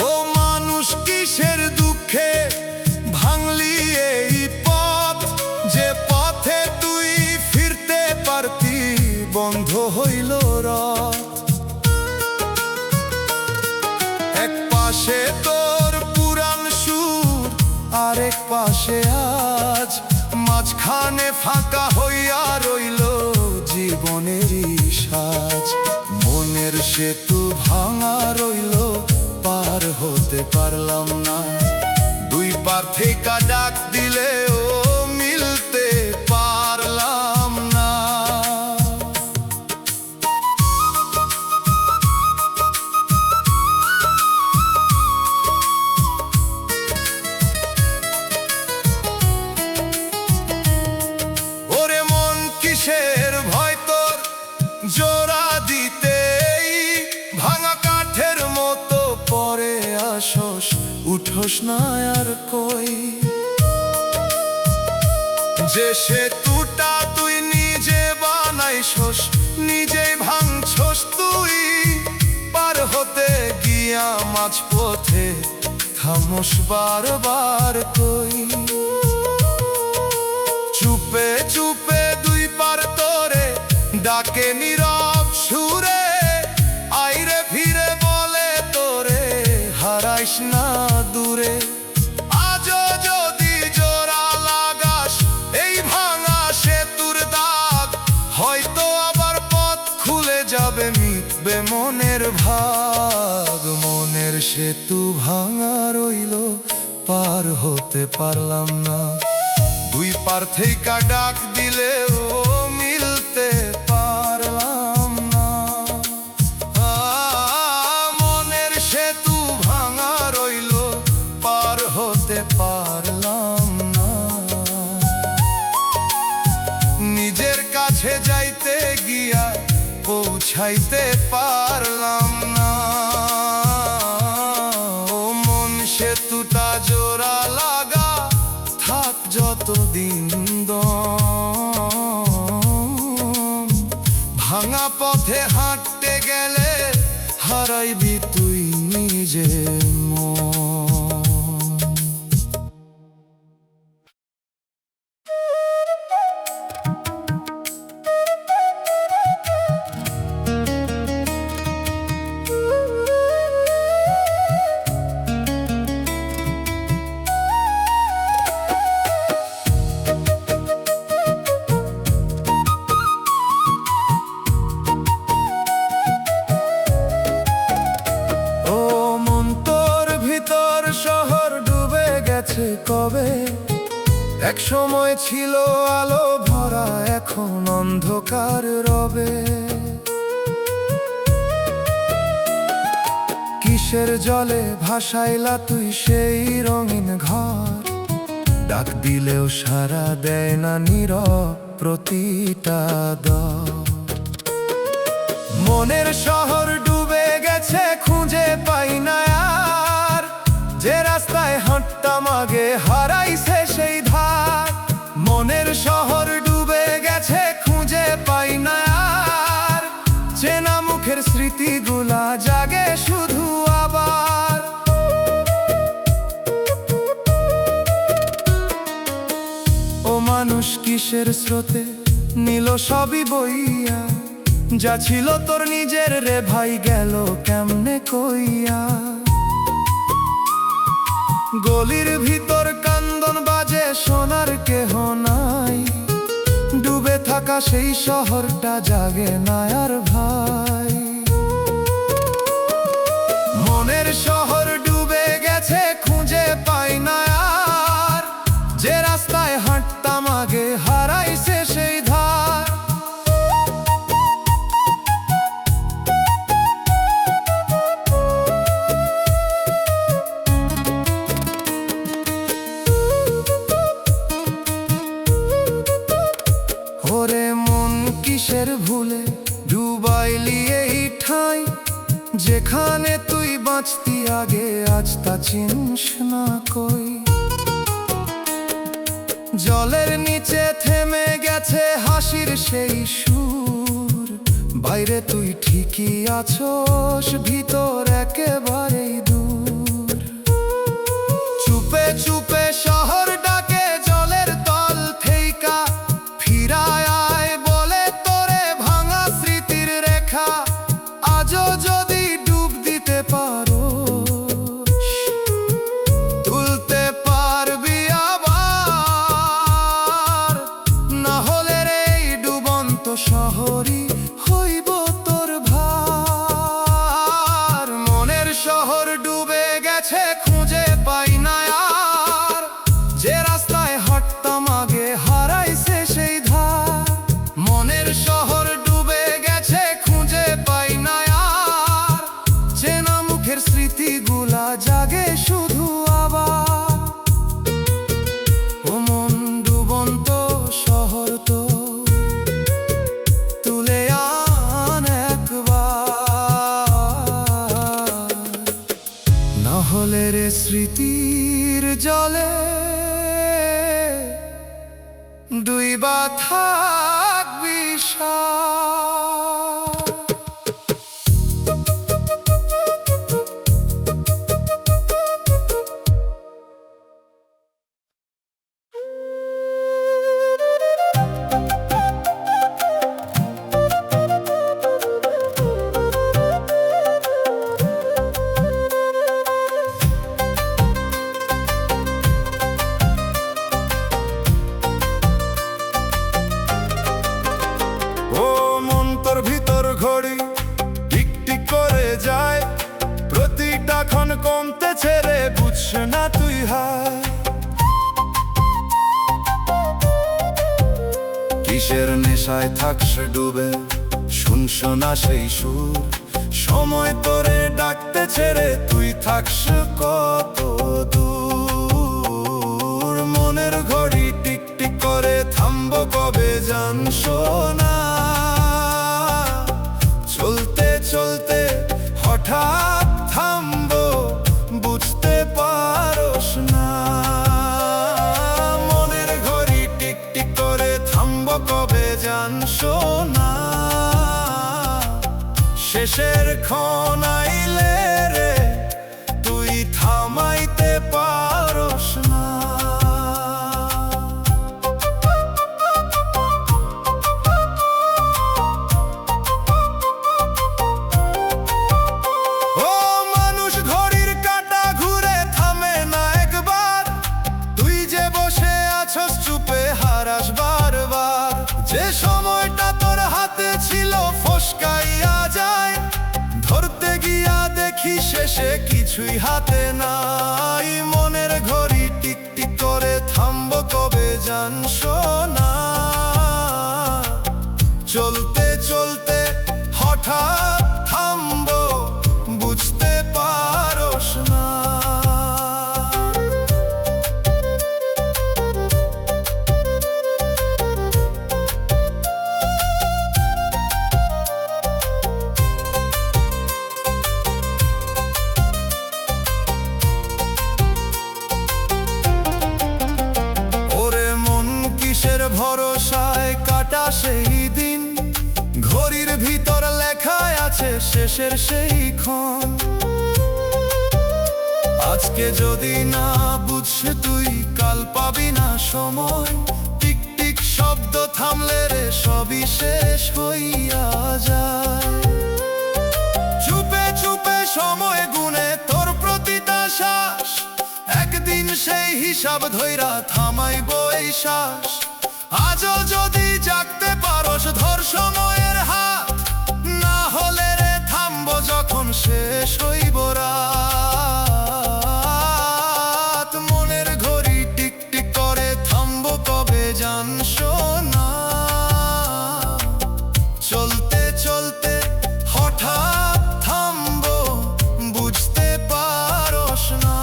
ও মানুষ কিসের দুঃখে ভাঙলি এই পথ, যে পথে তুই ফিরতে পারতি বন্ধ হইল রথ। এক পাশে তোর পুরান সুর, আরেক পাশে আজ, মাঝখানে ফাঁকা হইয়া রইল জীবনেরই সাজ। মনের সেতু ভাঙা রইল, পার হতে পারলাম না, দুই পার থেকে ডাক দিলেও মিলতে পারলাম না। ওরে মন কিসের ভয় তোর জোড়া দিতে, ভাঙা কাঠের মতো পরে আসোস, উঠোস না আর কই। যে সেতুটা তুই নিজে বানাইছস, নিজেই ভাঙছস তুই, পার হতে গিয়া মাঝপথে থামোস বারবার কই। চুপে চুপে দুই পার তোরে ডাকে নীরব সুরে, আইরে ফিরে বলে তোরে হারাইস না দূরে। আজও যদি জোড়া লাগাস এই ভাঙা সেতুর দাগ, হয়তো আবার পথ খুলে যাবে, মিটবে মনের ভাগ। মনের সেতু ভাঙা রইল, পার হতে পারলাম না, দুই পার থেকে ডাক দিলেও মিলতে পারলাম না। মনের সেতু ভাঙা রইল, পার হতে পারলাম না, নিজের কাছে যাইতে গিয়া পৌঁছাইতে পারলাম না। ও মন সেতুটা জোড়া লাগা থাক যতদিন দম, ভাঙা পথে হাঁটতে গেলে হারাইবি তুই নিজের মন। কবে এক সময় ছিল আলো ভরা, এখন অন্ধকার রবে। কিসের জলে ভাসাইলা তুই সেই রঙিন ঘর, ডাক দিলেও সাড়া দেয় না নীরব প্রতিটা দর। মনের শহর ডুবে গেছে, খুঁজে পাই না আর, যে রাস্তায় হাঁটতাম আগে হারাইছে সেই ধার। মনের শহর ডুবে গেছে, খুঁজে পাই না আর, চেনা মুখের স্মৃতিগুলা জাগে শুধু আবার। ও মানুষ কিসের স্রোতে নিল সবই বইয়া, যা ছিল তোর নিজের রে ভাই গেল কেমনে কইয়া। গলির ভিতর কান্দন বাজে, সোনার কেহ সেই শহরটা জাগে না আর ভাই। মনের শহর ডুবে গেছে, খুঁজে পাই না আর, যে রাস্তায় হাঁটতাম আগে হারাইছে সেই ধার। ওরে মন কিসের ভুলে ডুবাইলি এই ঠাই, যেখানে তুই বাঁচতি আগে আজ তা চিনিস না কই। জলের নিচে থেমে গেছে হাসির সেই সুর, বাইরে তুই ঠিকই আছোস, ভিতর একেবারেই দূর। চুপে চুপে শহর ডাকে জলের তল থেইকা, ফিরায় আয় বলে তোরে ভাঙা স্মৃতির রেখা। আজও যদি ডুব দিতে পারো, তুলতে পারবি আবার, না হলে রে এই ডুবন্ত শহরই হইব তোর ভার। মনের শহর ডুবে গেছে, খুঁজে পাই না আর, যে রাস্তায় হাঁটতাম আগে হারাইছে সেই ধার। মনের শহর ডুবে গেছে, খুঁজে পাই না আর, চেনা মুখের স্মৃতিগুলা জাগে শুধু আবার। ও মন ডুবন্ত শহর তো তুলে আন একবার, না হলে রে স্মৃতির জলে ডুইবা থাকবি সারা। ও মন তোর ভিতর ঘড়ি টিক টিক করে যায়, প্রতিটা ক্ষণ কমতেছে রে, বুঝছ না তুই হায়। কিসের নেশায় থাকস ডুবে, শুনছ না সেই সুর, সময় তোরে ডাকতেছে রে, তুই থাকস কত দূর। মনের ঘড়ি টিক টিক করে, থামবো কবে জানস না, চলতে চলতে হঠাৎ থামবো, বুঝতে পারস না। মনের ঘড়ি টিক টিক করে, থামবো কবে জানস না, শেষের ক্ষণ আইলে রে তুই থামাইতে পারস না। ও মানুষ ঘড়ির কাঁটা ঘুরে থামে না একবার, তুই যে বসে আছস চুপে হারাস বারবার। যে সময়টা তোর হাতে ছিল ফসকাইয়া যায়, ধরতে গিয়া দেখি শেষে কিছুই হাতে নাই। মনের ঘড়ি টিক টিক করে, থামবো কবে জানস না, চলতে চলতে হঠাৎ থামবো, বুঝতে পারস না। ভরসায় কাটা সেই দিন, ঘড়ির ভিতর লেখায় আছে শেষের সেই ক্ষণ। আজকে যদি না বুঝছে তুই, কাল পাবি না সময়। টিক টিক শব্দ থামলে রে সবই শেষ হইয়া যায়। চুপে চুপে সময় গুনে তোর প্রতিটা শ্বাস, একদিন সেই হিসাব ধইরা থামাইব এই শ্বাস। আজও যদি জাগতে পারস ধর সময়ের হাত, না হলে রে থামবো যখন শেষ হইব রাত। মনের ঘড়ি টিক টিক করে থামবো কবে জানছো না। চলতে চলতে হঠাৎ থামবো বুঝতে পারস না।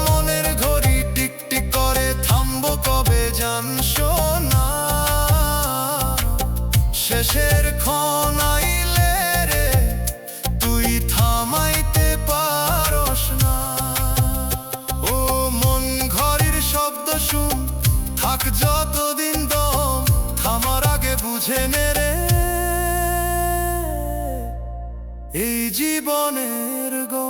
মনের ঘড়ি টিক টিক করে থামবো কবে জানছো না। শেষের ক্ষণ আইলে রে তুই থামাইতে পারস না। ও মন ঘড়ির শব্দ শুন, থাক যতদিন দম, থামার আগে বুঝে নে রে এই জীবনের গো।